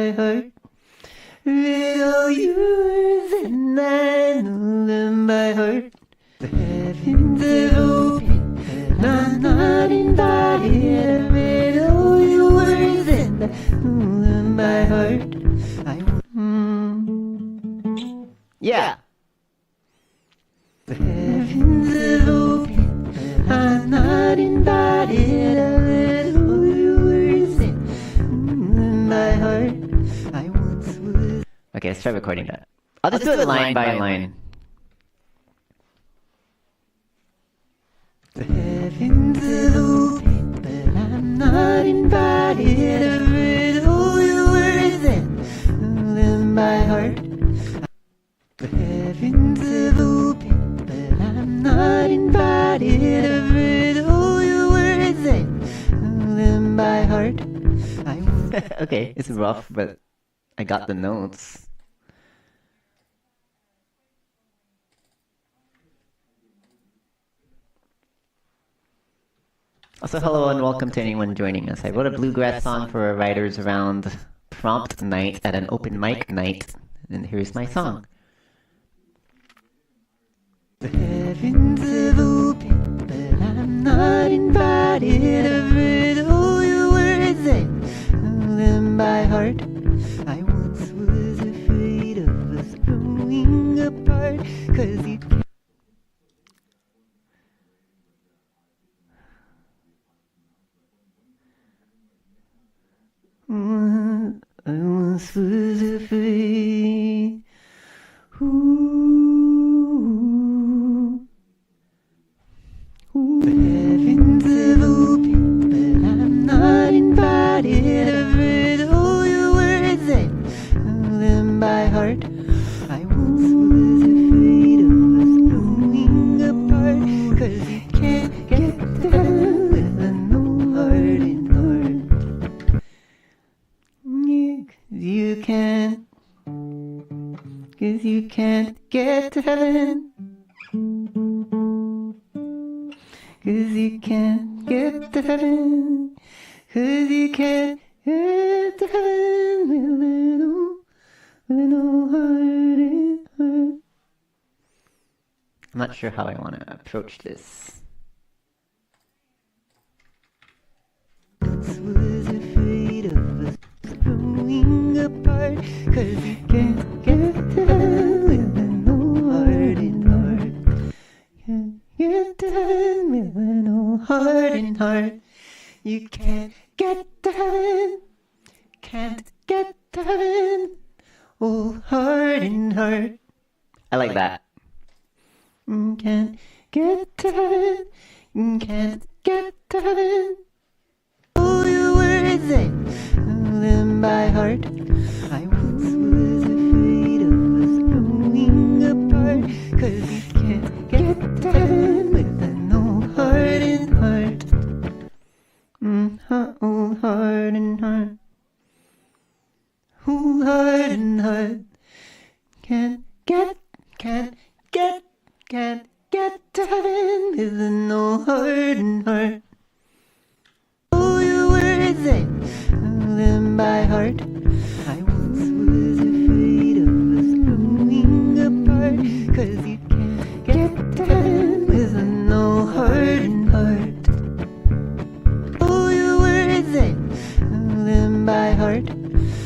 my heart. With all yours, and I know them by heart. The heavens are open, but I'm not invited. I read all your words, and I know them by heart. Yeah. The heavens are open, but I'm not invited. I read all your words, and know them by heart. I once was. Okay, let's try recording that. I'll just do it line by line. The heavens are open, but I'm not invited. I read all your words and know them by heart. The heavens are open, but I'm not invited. I read all your words and know them by heart. Okay, it's rough, but I got the notes. Also, hello and welcome to anyone joining us. I wrote a bluegrass song for a writers around prompt night at an open mic night, and here's my song. The heavens are open, but I'm not invited. I read all your words and know them by heart. I once was afraid of us growing apart, 'cause you can't. I once was afraid. Ooh. The heavens are open, but I'm not invited. I've read all your words and know them by heart. I once was afraid of us growing apart, 'cause you can't get to heaven with a no heart in heart. Yeah, 'cause you can't get to heaven. 'Cause you can't get to heaven. 'Cause you can't get to heaven with a no heart in heart. I'm not sure how I want to approach this. Once was afraid of us growing apart, 'cause you can't get to heaven with a no heart in heart. Can't get to heaven with a no heart in heart. You can't get to heaven. Can't get to heaven. Oh, heart in heart. I like that. Can't get to heaven. Can't get to heaven. All your words and know them by heart. I once was afraid of us growing apart, 'cause you can't get to heaven with a no heart in heart. Oh, heart in heart. Oh, heart in heart. Can't get to heaven with a no heart in heart. All your words and know them by heart. I once was afraid of us growing apart, 'cause you can't get to heaven with a no heart in heart. All your words and know them by heart.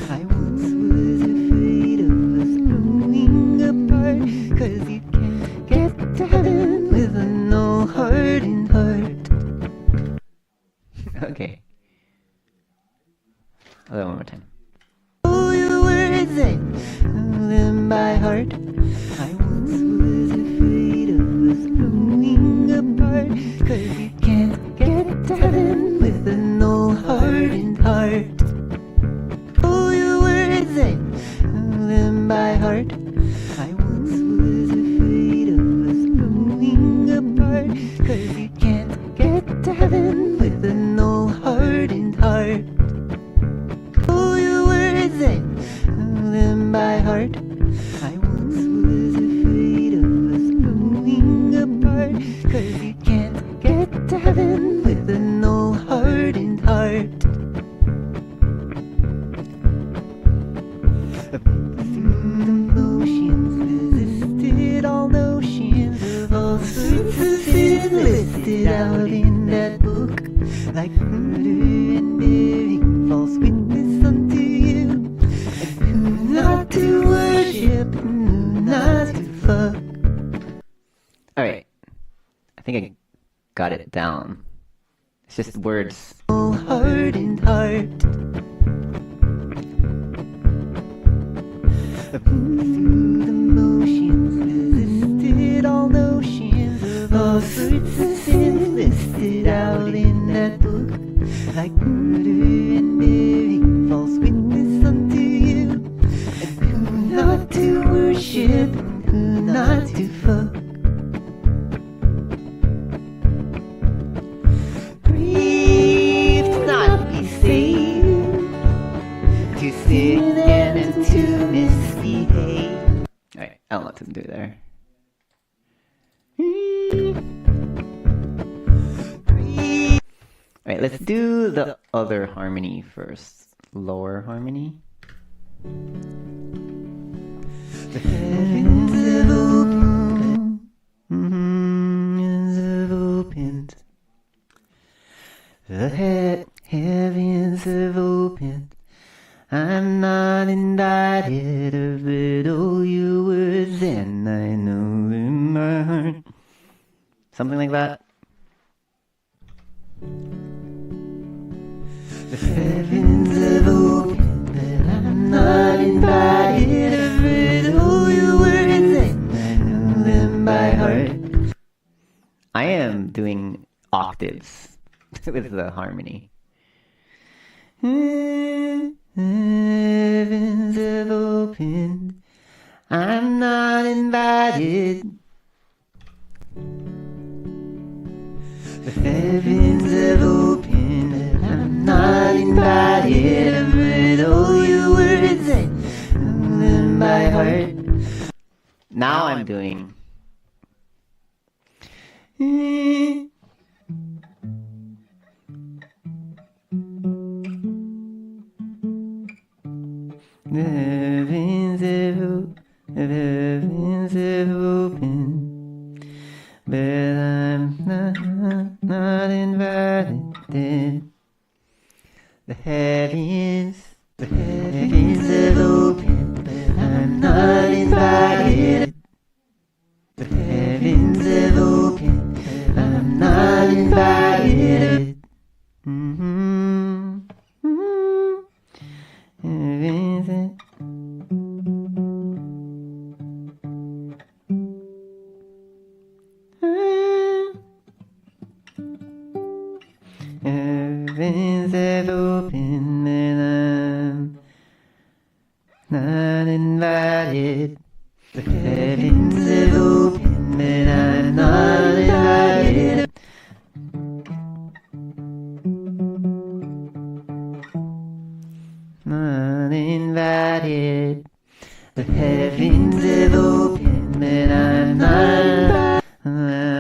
I once was afraid of us growing apart, 'cause you can't get to heaven with a no heart in heart. Okay. I'll do it one more time. All your words and know them by heart. I once was afraid of us growing apart, 'cause you can't get to heaven with a no heart in heart. All your words and know them by heart. I once was afraid of us growing apart, 'cause you can't get to heaven with a no heart in heart. All your words and know them by heart. I once was afraid of us growing apart, 'cause you can't get to heaven with a no heart in heart. out in that book, like murder and bearing false witness unto you, and who not to worship and who not to fuck. Alright, I think I got it down. It's just words. Oh, hardened heart. Through the motions, resisted all notions of all sorts of sins listed out in that book, like murder and bearing false witness unto you, and who not to worship and who not to fuck. Brave to not be saved, to sin and to misbehave. Alright, I don't know what to do there. Alright, let's do the other harmony first. Lower harmony. The heavens have opened. Heavens have opened. The heavens have opened. I'm not invited. I've read all your words and I know in my heart. Something like that. The heavens have opened, but I'm not invited. I've read all your words and I know them by heart. I am doing octaves with the harmony. Heavens have opened, I'm not invited. The heavens have opened, and I'm not invited. I've read all your words and know them by heart. Now I'm doing. The heavens have opened, but I'm not invited. The heavens have opened, but I'm not invited. The heavens have opened, but I'm not invited. Heavens have Heavens have opened and I'm not invited. The heavens have opened and I'm not invited. Not invited. The heavens have opened and I'm not invited.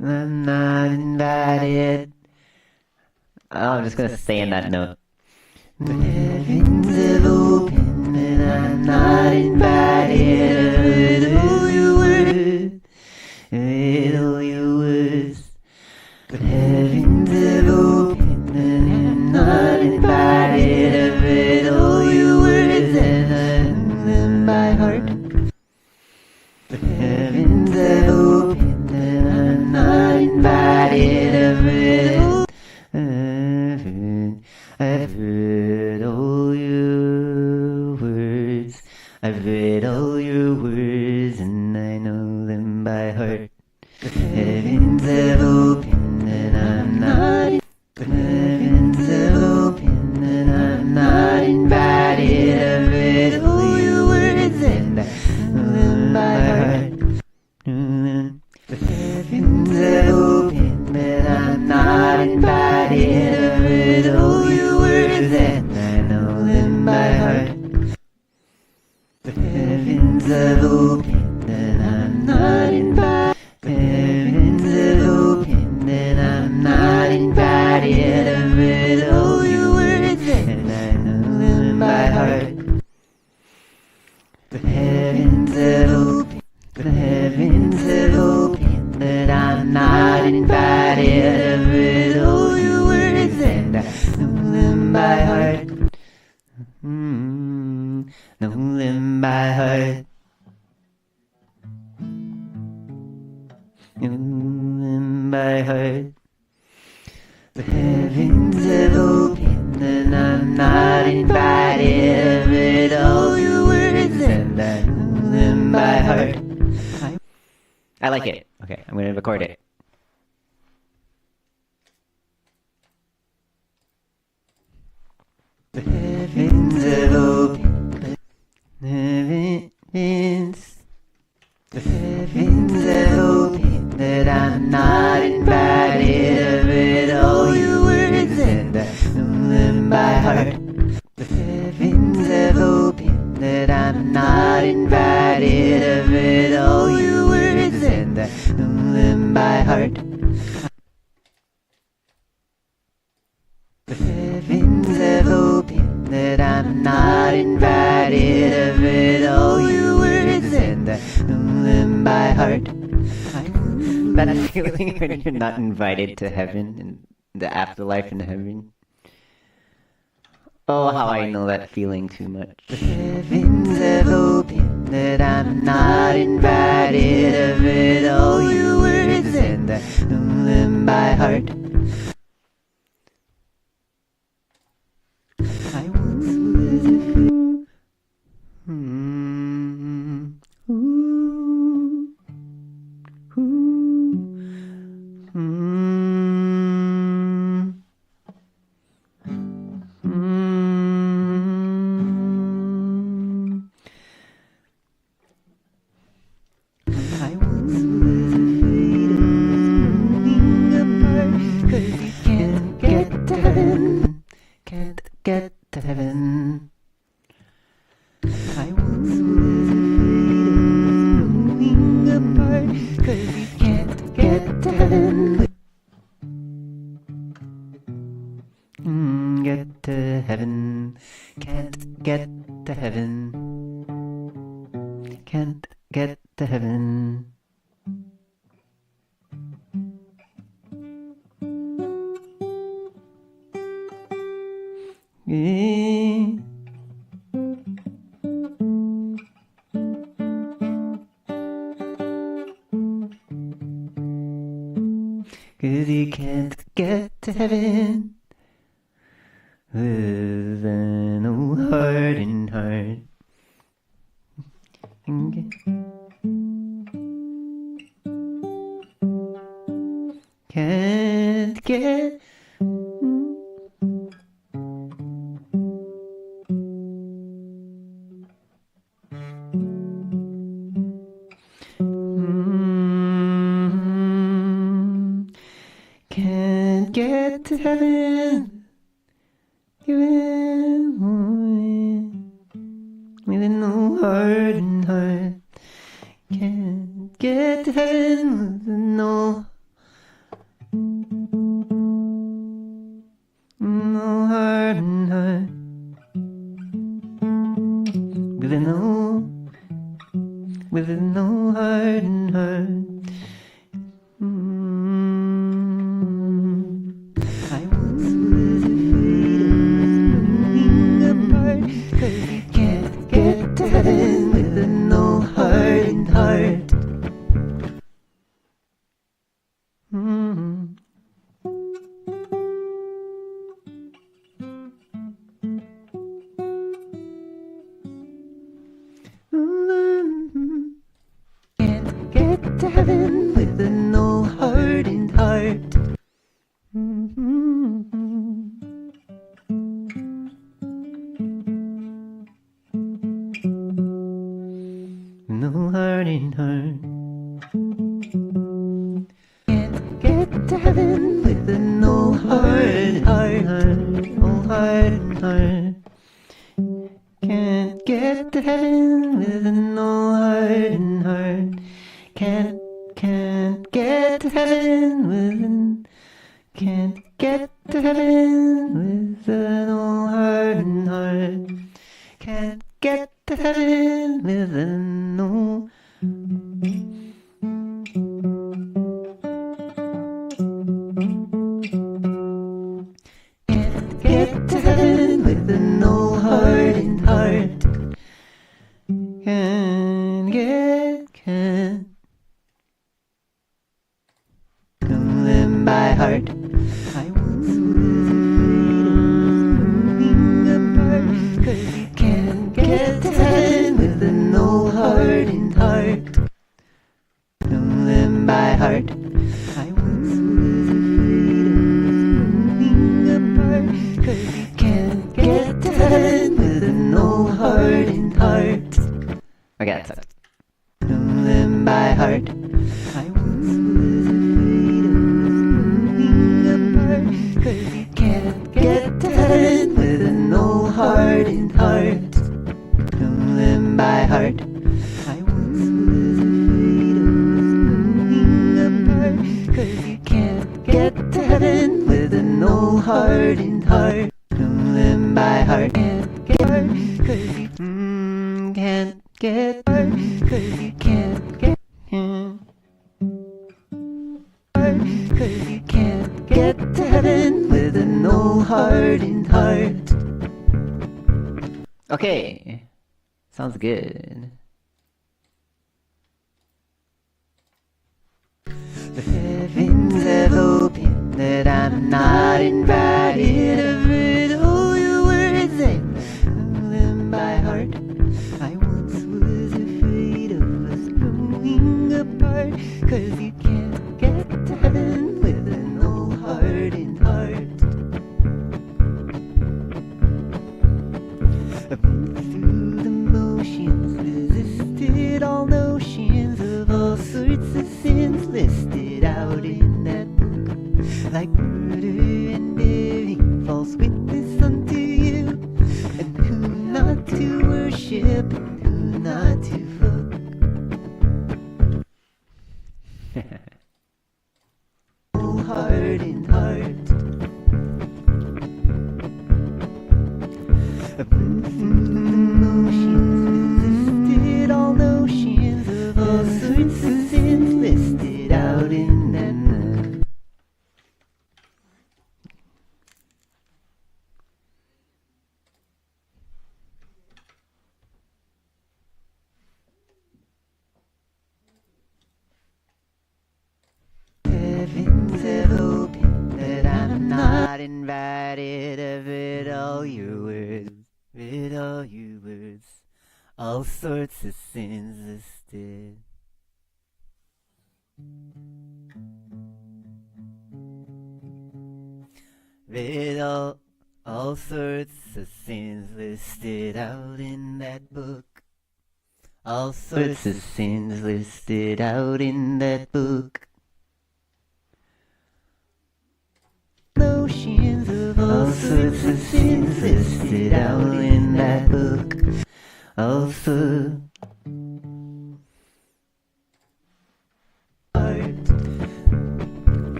I'm not invited. Oh, I'm just gonna stay in that note. The heavens have opened and I'm not invited. I read all your words. I read all your words. The heavens have opened and I'm not invited. I've read all your words and I know them by heart. The heavens have opened and I'm not invited. I've read all your words. I've read all your words and I know them by heart. The heavens have opened and I'm not. The heavens have opened and I'm not invited. I've read all your words and I know them by heart. The heavens by heart. No them by heart. No them by heart. The heavens have opened and I'm not invited. I've read all your words and I know them by heart. I like it. Okay, I'm gonna record it. The heavens have opened. The heavens. The heavens have opened that I'm not invited. I've read all your words and I know them by heart. The heavens have opened that I'm not invited. I've read all your words and I know them by heart. The heavens have opened that I'm not invited. I've read all your words and I know them by heart. That feeling when you're not invited to heaven and the afterlife in heaven. Oh, how I know that feeling too much. The heavens have opened that I'm not invited. I've read all your words and I know them by heart. I once was a fool. I once was afraid of moving apart, 'cause you can't get to heaven, can't get to heaven. I once was afraid of moving apart, 'cause you can't get to heaven. Get to heaven, can't get to heaven, can't get to heaven. Yeah. Cause you can't get to heaven with an old hardened heart. Can't get. Can't get to heaven. With an old hardened heart. Can't get to heaven with an old hardened heart. With an old hardened heart. I once was afraid of moving apart, 'cause you can't get to heaven with an old hardened heart. Can't get to heaven with an old hardened heart. No hardened heart. Can't get to heaven with an old hardened heart. Old hardened heart. Can't get to heaven with an old hardened heart. Can't get to heaven with an. Can't get to heaven with an old hardened heart. Can't get to heaven with an old. Can't get to heaven heart. Can't get hard, cause you can't get hard, cause you can't get hard, cause you can't get to heaven with an old hardened heart. Okay, sounds good. The heavens have opened, that I'm not invited. I've read all your words and know them by heart. I once was afraid of us growing apart, cause you can't get to heaven with an old hardened heart. I've moved through the motions, resisted all notions of all sorts of sins listed out in that book, like murder and bearing false witness unto you, and who not to worship and who not to fuck. Oh, hardened heart. I've moved through the motions, resisted all notions of all sorts of sins listed out in that book. Heavens have opened, that I'm not invited. I've read all your words, read all your words, all sorts of sins listed. Read all sorts of sins listed out in that book. All sorts of sins listed out in that book. Notions of all sorts of sins listed out in that book. Also, art.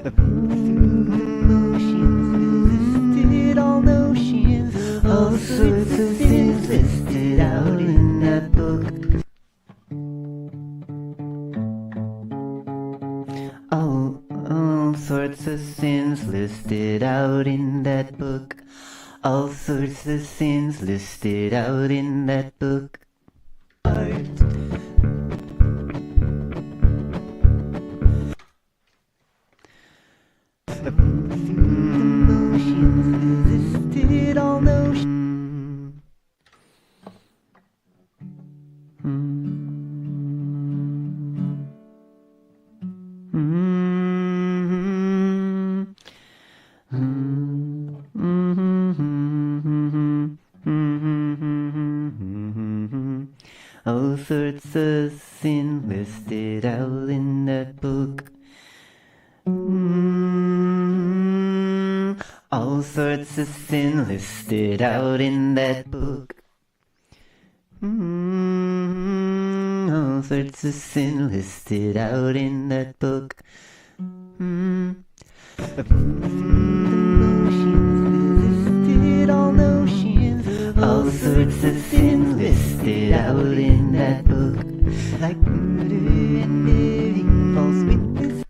I've moved through emotions, resisted all notions of all sorts of sins listed out in that book. All sorts of sins listed out in that book. All sorts of sins listed out in that book. Art. I've moved through the motions, resisted all notions. All sorts of sin listed out in that book. All sorts of sin listed out in that book. All sorts of sin listed out in that book. Listed all notions of all sorts of sin listed out in that book, like murder and bearing false witness.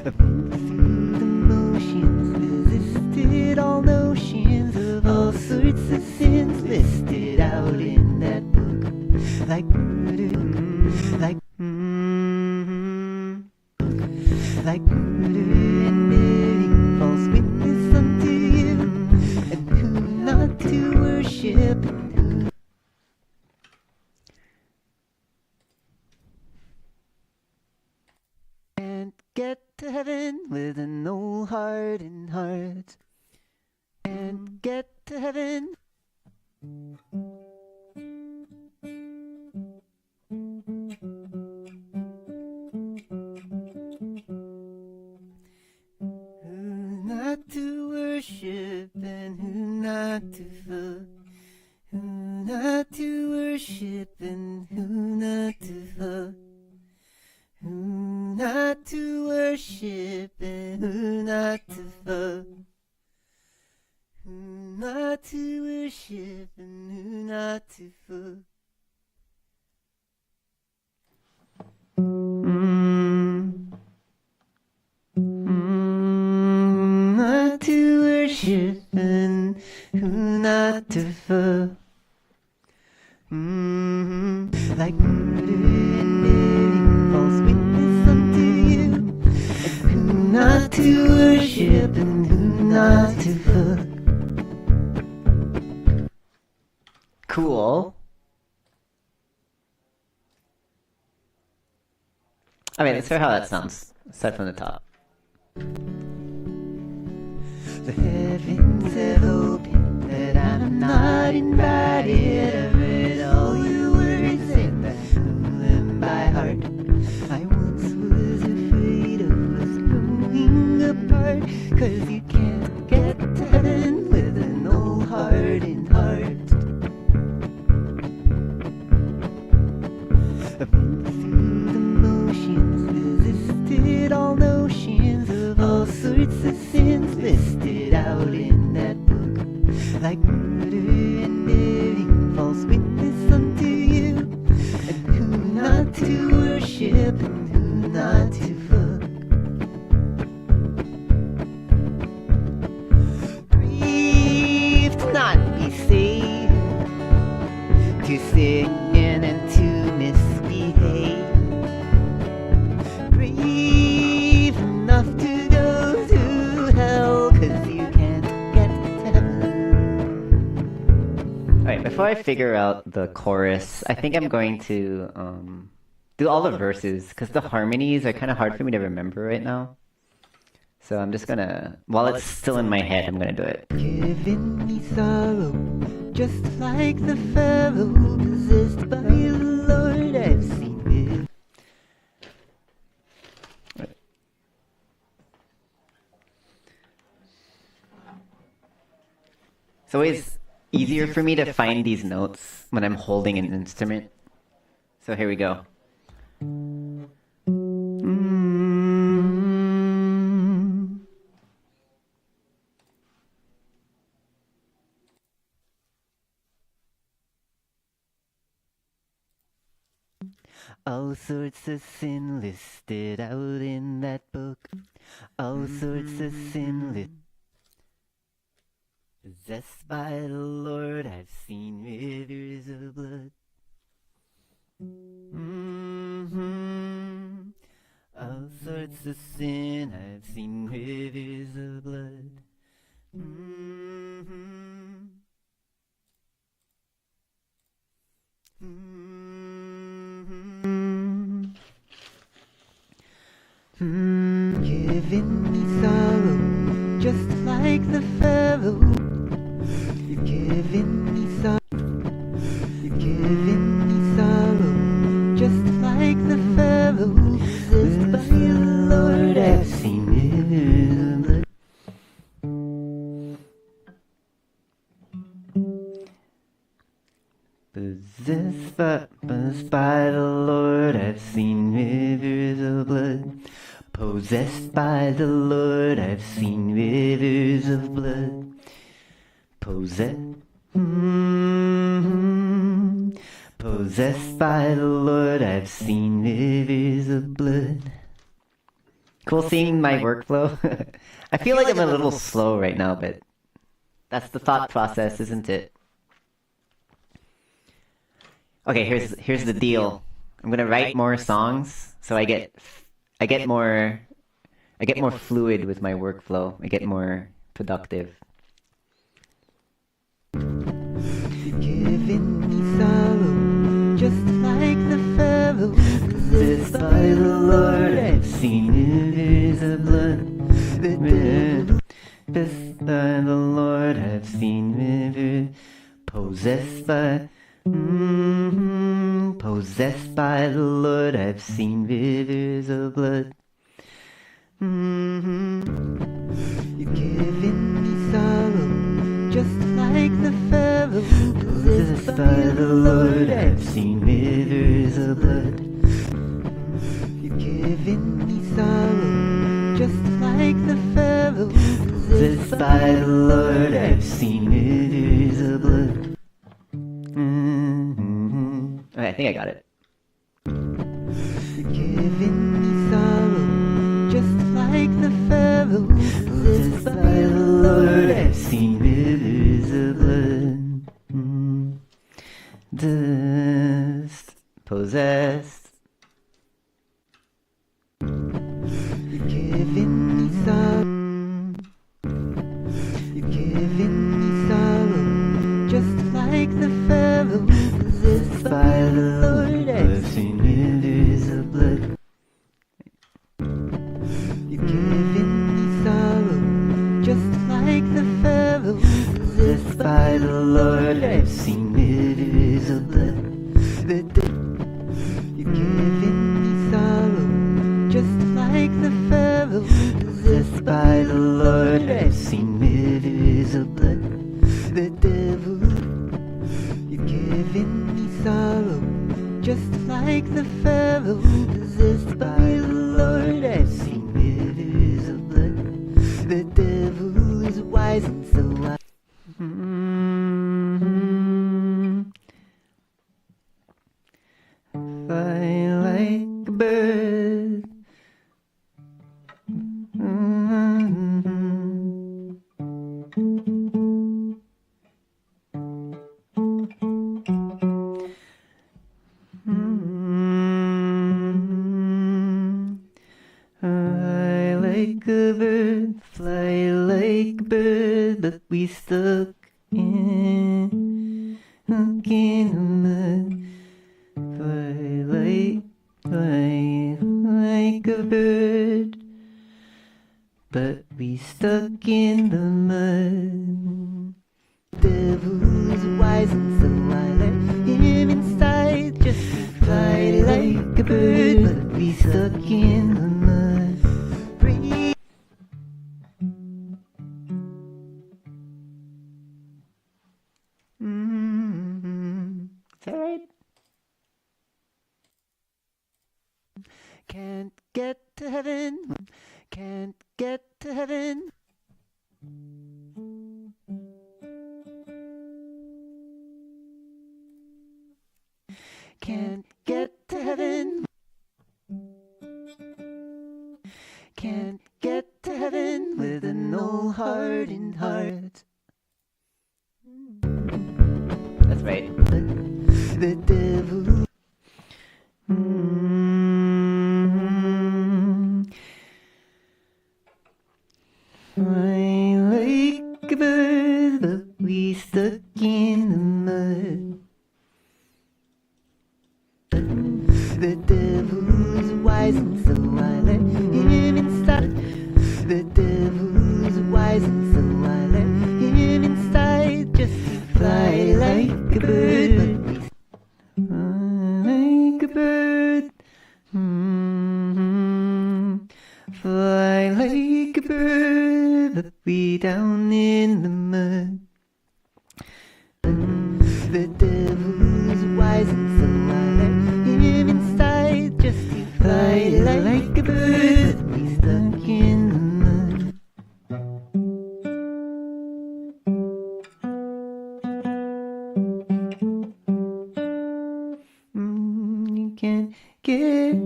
I've moved through the motions, resisted all notions of all sorts of sins listed out in that book, like murder, like murder and bearing false witness unto you, and who not to worship and who. Can't get to heaven with an old hardened heart. Can't get to heaven. Who not to worship and who not to fuck. Who not to worship and who not to fuck. Who not to worship. worship and who not to fuck. Who not to worship and who not to fuck. Not to worship and who not to fuck. Like murder and bearing false witness unto you, and who not to worship and who not to fuck. Cool. Alright, let's hear how that sounds. Start from the top. The heavens have opened, but I'm not invited. I've read all your words and I know them by heart. I once was afraid of us growing apart, 'cause you can't get to heaven with an old hardened heart. I've been through the motions, resisted all notions of all sorts of sins listed out in that book, like murder and bearing false witness unto you, and who not to worship and who not to fuck. Brave to not be saved, to sin and to misbehave. Brave enough to go to hell, 'cause you can't get to heaven. Alright, before I figure out the chorus, I think I'm going to do all the verses, because the harmonies are kind of hard for me to remember right now. So I'm just gonna, while it's still in my head, I'm gonna do it. Giving me sorrow, just like the Pharaoh, possessed by the Lord. I've seen it. It's always easier for me to find these notes when I'm holding an instrument. So here we go. All sorts of sin listed out in that book. All sorts of sin listed. Possessed by the Lord, I've seen rivers of blood. All sorts of sin, I've seen rivers of blood. Giving me sorrow, just like the Pharaoh. You've given me sorrow. You've given me sorrow, just like the Pharaoh. Possessed by the Lord, I've seen rivers of blood. Possessed by the Lord, I've seen rivers of blood. Possessed by the Lord, I've seen rivers of blood. Possessed by the Lord, I've seen rivers of blood. Cool seeing my workflow. I feel like I'm a little slow right now, but that's the thought process, isn't it? Okay, here's the deal. I'm gonna write more songs, so I get more fluid with my workflow. I get more productive. You've given me sorrow, just like the Pharaoh. Possessed by the Lord, I've seen rivers of blood. Possessed by the Lord, I've seen rivers. Possessed by the Lord, I've seen rivers of blood. You've given me sorrow, just like the Pharaoh. Possessed by the Lord, I've seen rivers of blood. You've given me sorrow, just like the Pharaoh Possessed by the Lord, I've seen rivers of blood. Okay, I think I got it. Giving me sorrow, just like the Pharaoh Possessed by the Lord, I've seen rivers of blood. Dust, possessed. You're giving me sorrow. You're giving me sorrow, just like the Pharaoh possessed by the Lord. I've seen rivers of blood. You're giving me sorrow, just like the Pharaoh possessed By the Lord, I've seen rivers of blood. You're giving me sorrow, just like the Pharaoh possessed By the Lord, I've seen rivers of blood. the devil. You're giving me sorrow, just like the Pharaoh possessed by the Lord. I've seen rivers of blood. The devil is wise and so wise. Fly like a bird. Fly like a bird, fly like a bird, but we stuck in the mud. Fly like a bird, but we stuck in the mud. The devil is wise and so I let him inside just to fly like a bird, but We stuck in the mud. breathe. Is that right? Can't get to heaven, can't get to heaven. Can't get to heaven, can't get to heaven with an old hardened heart. That's right. The devil. Fly like a bird, but we stuck in the mud. The devil is wise and so I let him inside. The devil is wise and so I let him inside just to fly like a bird. Like a bird. Fly like a bird, but we down in the mud. The devil is wise and so I let him inside just to fly like a bird. We stuck in the mud. You can't get.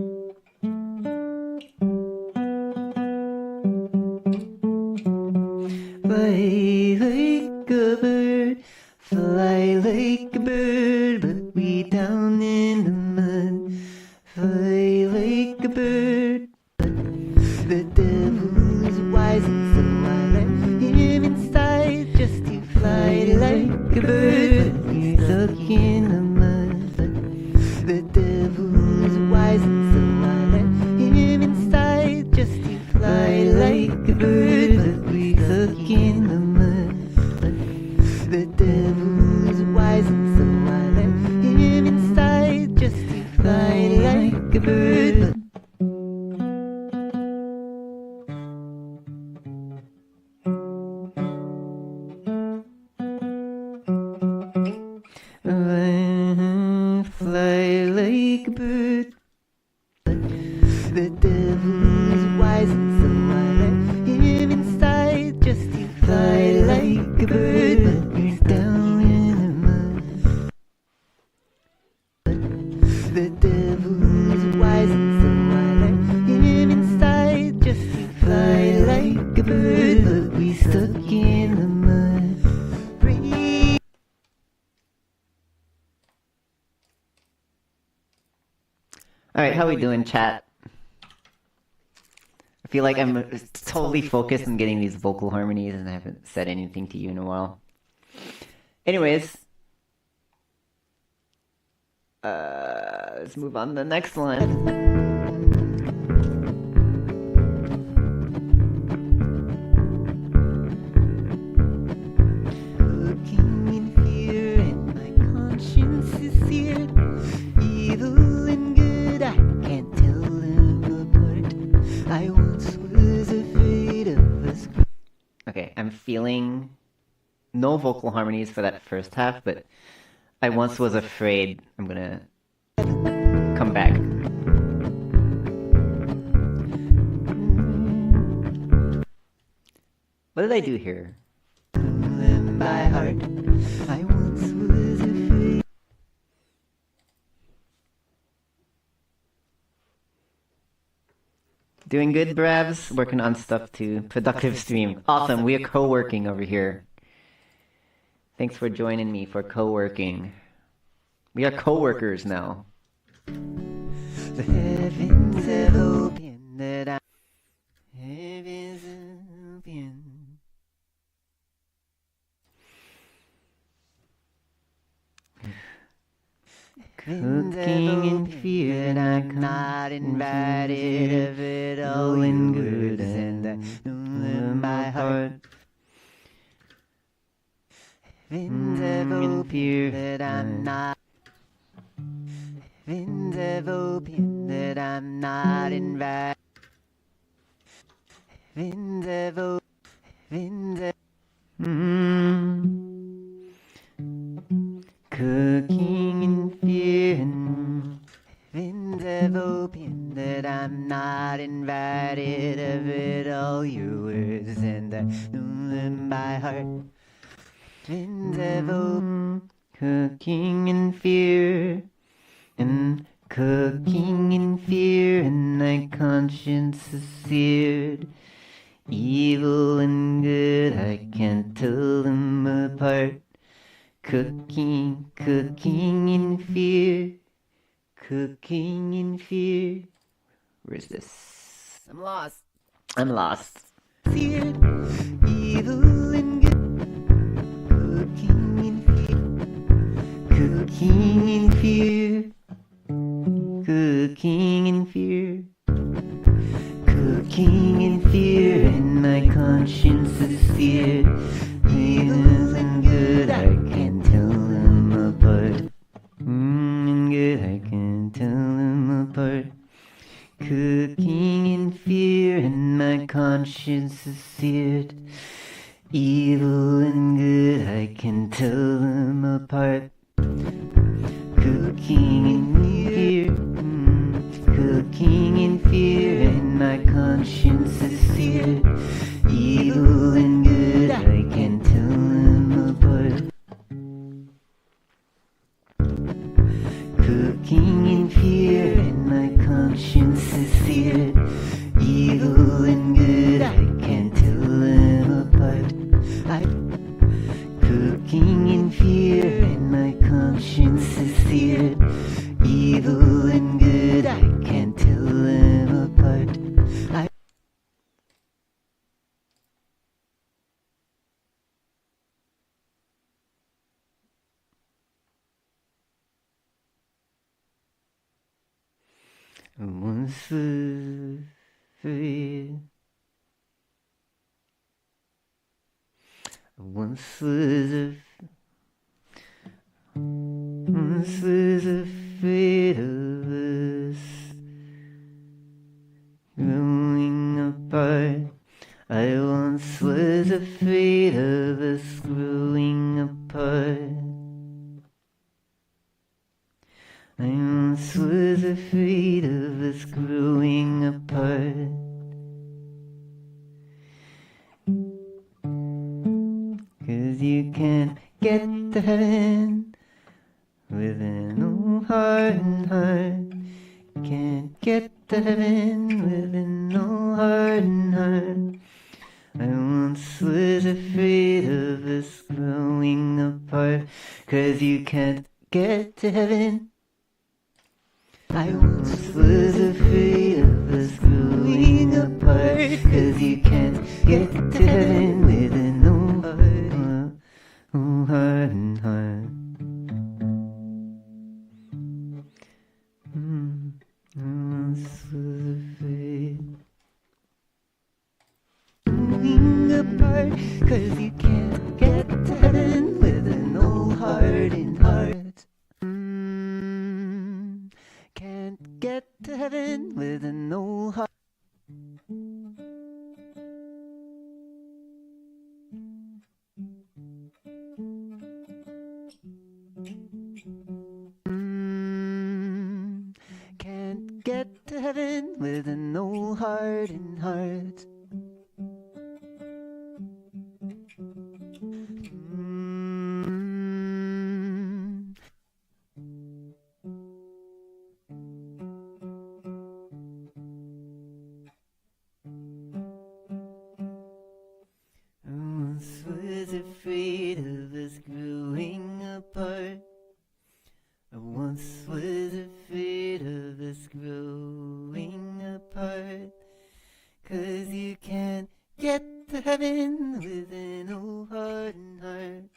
Fly like a bird, fly like a bird, but we down in the mud. Fly like a bird. The devil is wise and so I let him inside just to fly like a bird. We stuck in the mud. The devil is wise and so I let him inside just to fly like a bird. But we stuck in the mud. The devil is wise and so I let him inside just to fly like a bird. Fly like a bird. The devil is wise and so I a bird, but we stuck in the mud. Breathe. Alright, how we doing, chat? I feel like I'm totally focused on getting these vocal harmonies and I haven't said anything to you in a while. Anyways, let's move on to the next one. Looking in fear and my conscience is seared. Evil and good, I can't tell them apart. I once was afraid of us. Okay, I'm feeling no vocal harmonies for that first half, but I once was afraid. I'm gonna come back. What did I do here? Them by heart. I once was afraid. Doing good, Bravs? Working on stuff too. Productive stream. Awesome, we are co-working over here. Thanks for joining me for co-working. We are co-workers now. The heavens have opened that I. Heavens have opened. Cooking in fear that and I'm not invited of it all in words and I know them by heart. Heavens have opened that I'm not. Heavens have opened that I'm not invited. Heavens have opened. Heavens have. Cooking in fear and Heavens have opened that I'm not invited of it all your words and I know them by heart. Heavens have opened. cooking in fear and cooking in fear and my conscience is seared. Evil and good, I can't tell them apart. Cooking in fear. Cooking in fear. Where's this? I'm lost. I'm lost. Seared. Evil and good. Cooking in fear. Cooking in fear. Cooking in fear. Cooking in fear and my conscience is seared. Evil and good, I can't tell them apart. And good, I can't tell them apart. Cooking in fear and my conscience is seared. Evil and good, I can tell them apart. Cooking in fear, cooking in fear and my conscience is seared. Evil and good, I can tell them apart. Cooking in fear and my conscience is seared. Evil and good, I can tell them apart. Cooking in fear and my conscience is seared. Evil and good, I can't tell them apart. I once was afraid. I once was afraid of us growing apart. I once was afraid of us growing apart. I once was afraid of us growing apart. Cause you can't get to heaven with an old hardened heart. Can't get to heaven with an old hardened heart. I once was afraid of us growing apart, 'cause you can't get to heaven. I once was afraid of us growing apart, 'cause you can't get to heaven with an old heart and heart. I once was afraid growing apart, 'cause you can't get to heaven with an old heart and heart. Can't get to heaven with an old heart. Can't get to heaven with an old heart and heart. I once was afraid of us growing apart. I once was afraid of us growing apart, 'cause you can't get to heaven with an old heart and heart.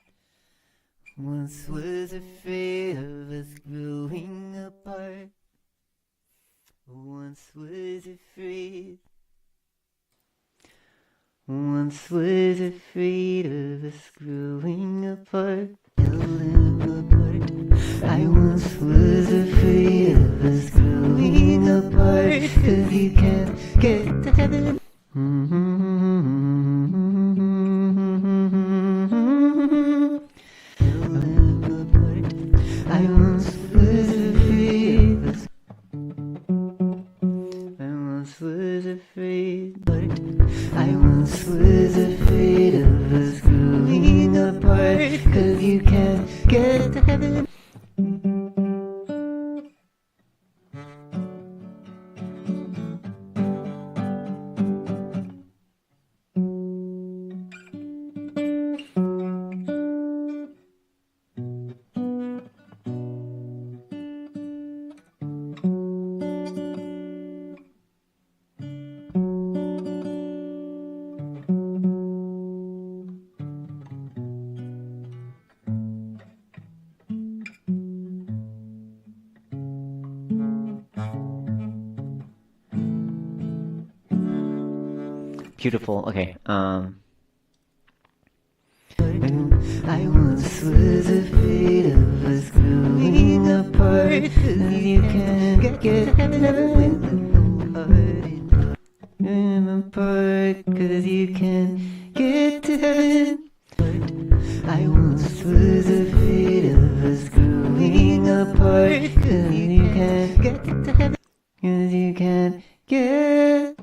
Once was afraid of us growing apart. Once was afraid. Once was afraid of us growing apart. I once was afraid of us growing apart, 'cause you can't get to heaven. I once was afraid of us. I once was afraid. I once was afraid of us growing apart, 'cause you can't get to heaven. Beautiful. Okay. I once was afraid of us growing apart, 'cause you can't get to heaven with an old heart and apart, 'cause you can't get to heaven. I once was afraid of us growing apart, 'cause you can't get to heaven. 'Cause you can't get.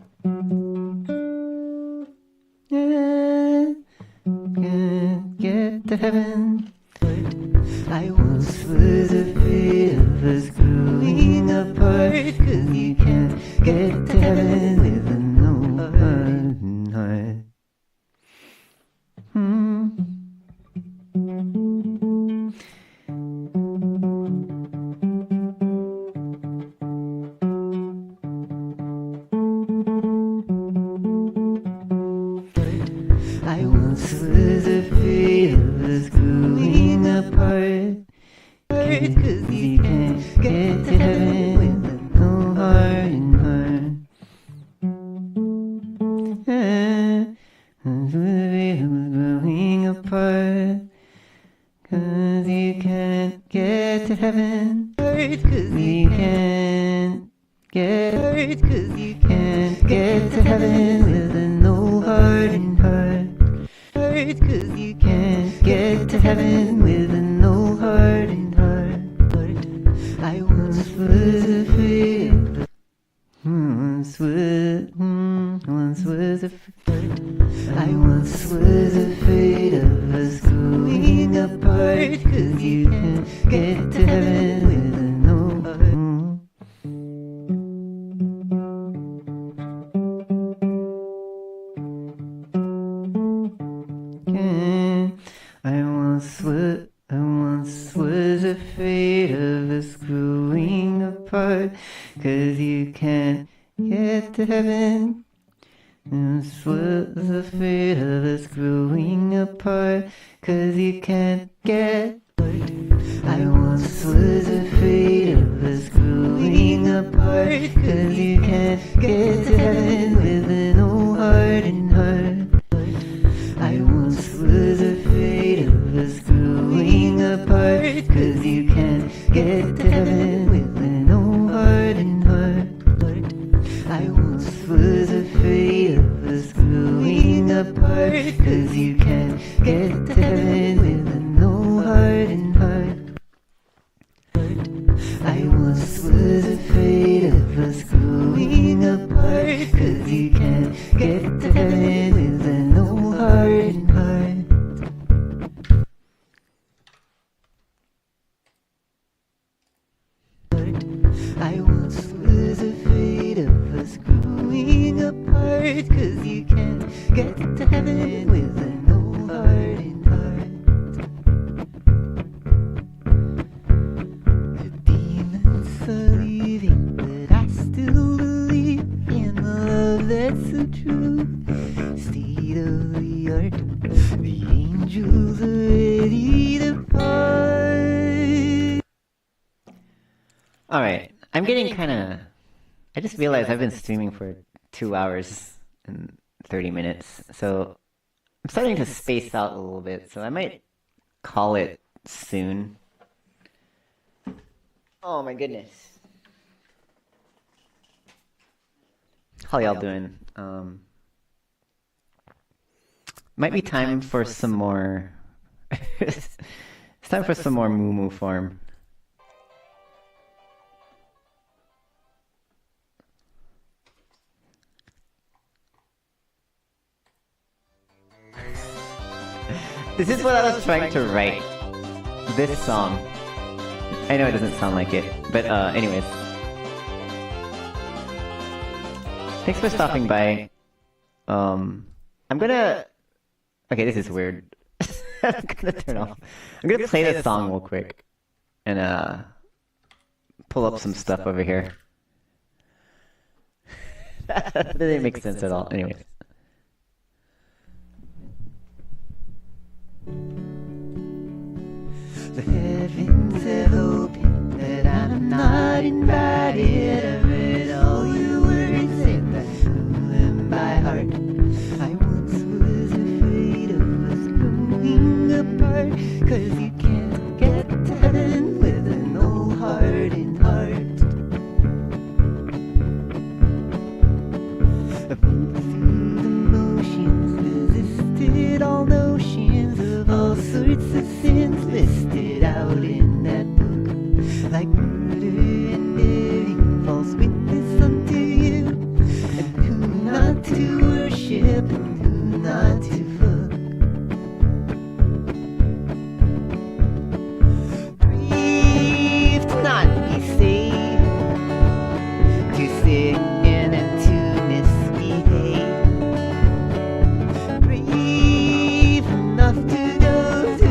Can't get to heaven. I once was afraid of us growing apart, 'cause you can't get to heaven with an old heart and heart. I once was afraid of us growing apart, 'cause you can't get to heaven with no heart and heart. I was afraid of us growing apart, 'cause you can't get to heaven. 'Cause you can't get, 'cause you can't get to heaven with an old heart and heart. 'Cause you can't get to heaven with an old heart and heart. I once was afraid. Once was afraid. I once was afraid of us growing apart, 'cause you can't get to heaven with an old heart. once was afraid of us growing apart, 'cause you can't get to heaven. Once was afraid of us growing apart, 'cause you can't get. I once was afraid of us growing apart, 'cause you can't get to heaven with an old hardened heart. I once was afraid of us growing apart, 'cause you can't get to heaven with an old hardened heart. I once was afraid of us growing apart, 'cause you can't get to heaven with an old hardened heart. I once was afraid of us growing apart, 'cause you can't get to heaven with an old hardened heart. I once was afraid of us growing apart, 'cause you can't get to heaven with an old hardened heart. The demons are leaving, but I still believe in the love that's so true. State of the art, the angels are ready to part. Alright, I'm getting kinda... I just realized I've been streaming for 2 hours and 30 minutes, so I'm starting to space out a little bit, so I might call it soon. Oh my goodness. How y'all doing? Might be time for some more... It's time for some more moo moo form. This is what I was trying to write. This song. I know it doesn't sound like it, but anyways. Thanks for stopping by. I'm gonna... Okay, this is weird. I'm gonna turn off. I'm gonna play the song real quick. And pull up some stuff over here. That didn't make sense at all. Anyways. The heavens have opened, but I'm not invited. I've read all your words and I know them by heart. I once was afraid of us growing apart, 'cause you can't get to heaven with an old hardened heart. I've moved through the motions, resisted all notions of all sorts of sins listed out in that book, like murder and bearing false witness unto you, and who not to worship and who not to fuck. Brave to not be saved, to sin and to misbehave. Brave enough to go to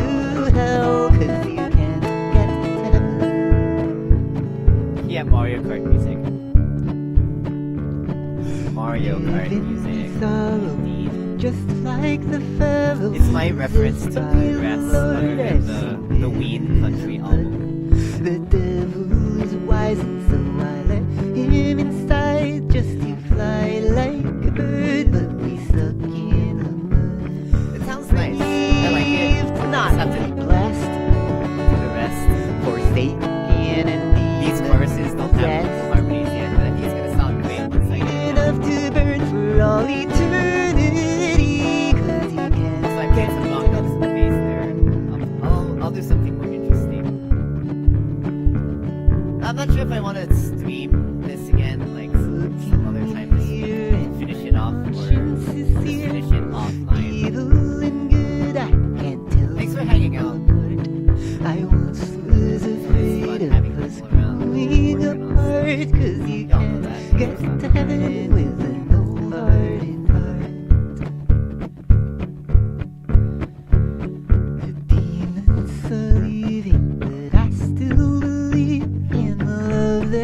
hell, 'cause you can't get to heaven. Yeah, Mario Kart music. Mario Kart Live in music. sorrow, just like the Pharaoh. It's my reference to Bluegrass, other than the Ween Country album. The devil is wise, and so I let him inside, just to fly like a bird, but be stuck in a mud. It sounds nice. I like it. Brave to not Just have to be blessed, do the rest. forsaken and be These choruses don't have possessed. harmonies yet, but I think it's gonna sound great once I get it. Enough to burn for all eternity, 'cause you can't So I played some long notes in the bass there. I'll do something more interesting. I'm not sure if I want to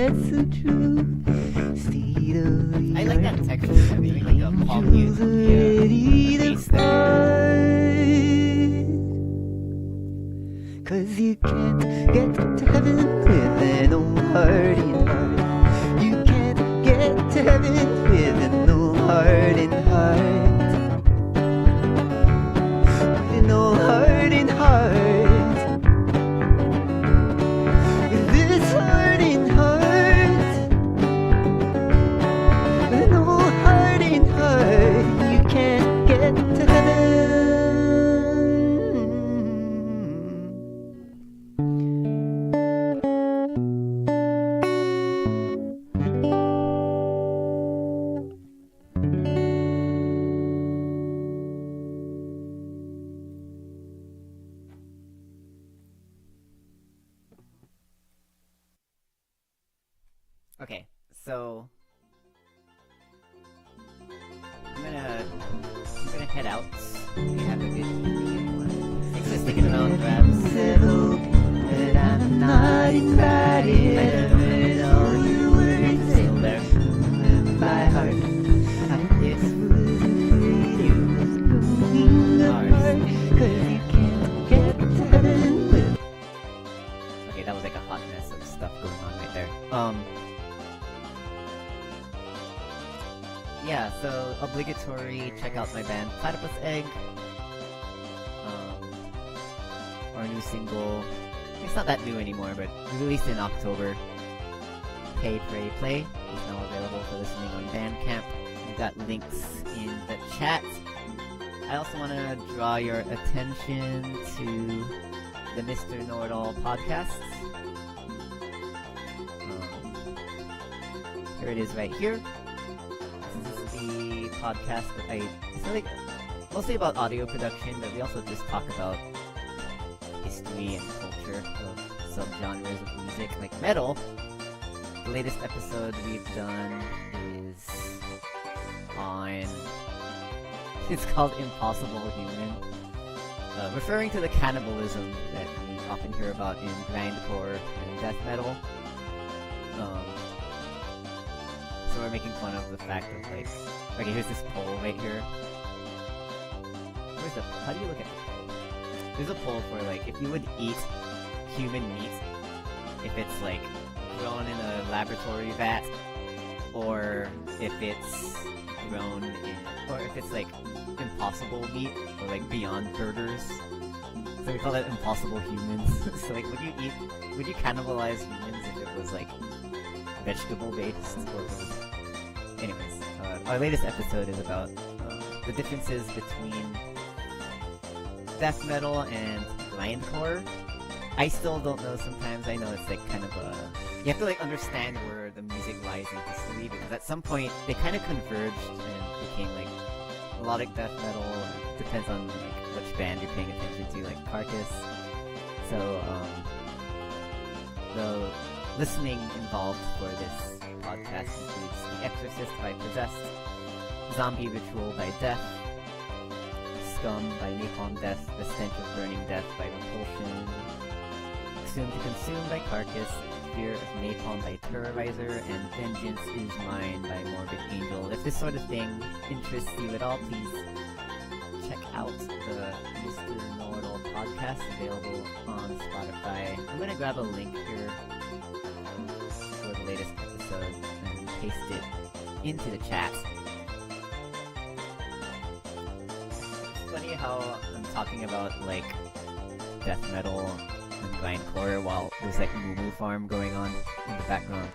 that's so true. State of the I like that art. texture. I'm doing like a pop mute on the bass there. Cause you can't get to heaven with an old heart in heart. You can't get to heaven with an old heart in heart. With an old heart in heart. With this heart in heart. With an old heart in heart. You can't get to heaven. Okay, so I'm gonna head out. We have a good evening, everyone. Thanks for sticking around, Grabs. Settle, but I'm not invited. But all your words Still there. by heart. I Yes. was afraid it was going apart. Cause you can't get to heaven with. Okay, that was like a hot mess of stuff going on right there. Yeah, so obligatory, check out my band Platypus Egg. Our new single, it's not that new anymore, but we released in October. Pay, Pray, Play is now available for listening on Bandcamp. We've got links in the chat. I also want to draw your attention to the Mr. Know-It-All podcasts. Here it is right here. This is the podcast that it's like mostly about audio production, but we also just talk about history and culture of subgenres of music, like metal. The latest episode we've done is on... It's called Impossible Human, referring to the cannibalism that we often hear about in grindcore and death metal. So we're making fun of the fact of like, okay, here's this poll right here. How do you look at the poll? There's a poll for like, if you would eat human meat, if it's like grown in a laboratory vat, or if it's grown in, or if it's like impossible meat, or like beyond burgers. So we call that impossible humans. So like, would you cannibalize humans if it was like vegetable based, or anyways, our latest episode is about the differences between death metal and grindcore. I still don't know sometimes. I know it's like kind of you have to like understand where the music lies in history, because at some point they kind of converged and became like melodic death metal. Depends on like which band you're paying attention to, like Carcass. So the listening involved for this podcast includes The Exorcist by Possessed, Zombie Ritual by Death, Scum by Napalm Death, The Stench of Burning Death by Repulsion, Exhumed to Consume by Carcass, Fear of Napalm by Terrorizer, and Vengeance is Mine by Morbid Angel. If this sort of thing interests you at all, please check out the Mr. Know-It-All podcast available on Spotify. I'm gonna grab a link here for the latest episode and paste it into the chat. It's funny how I'm talking about like death metal and grindcore while there's like Moo Moo Farm going on in the background.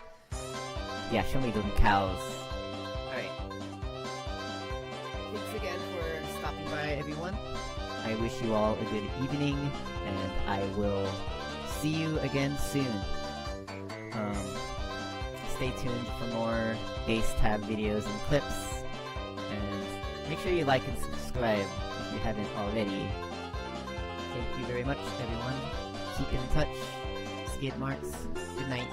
Yeah, show me them cows. Alright. Thanks again for stopping by, everyone. I wish you all a good evening, and I will see you again soon. Stay tuned for more Bass Tab videos and clips, and make sure you like and subscribe if you haven't already. Thank you very much, everyone. Keep in touch. Skid marks. Good night.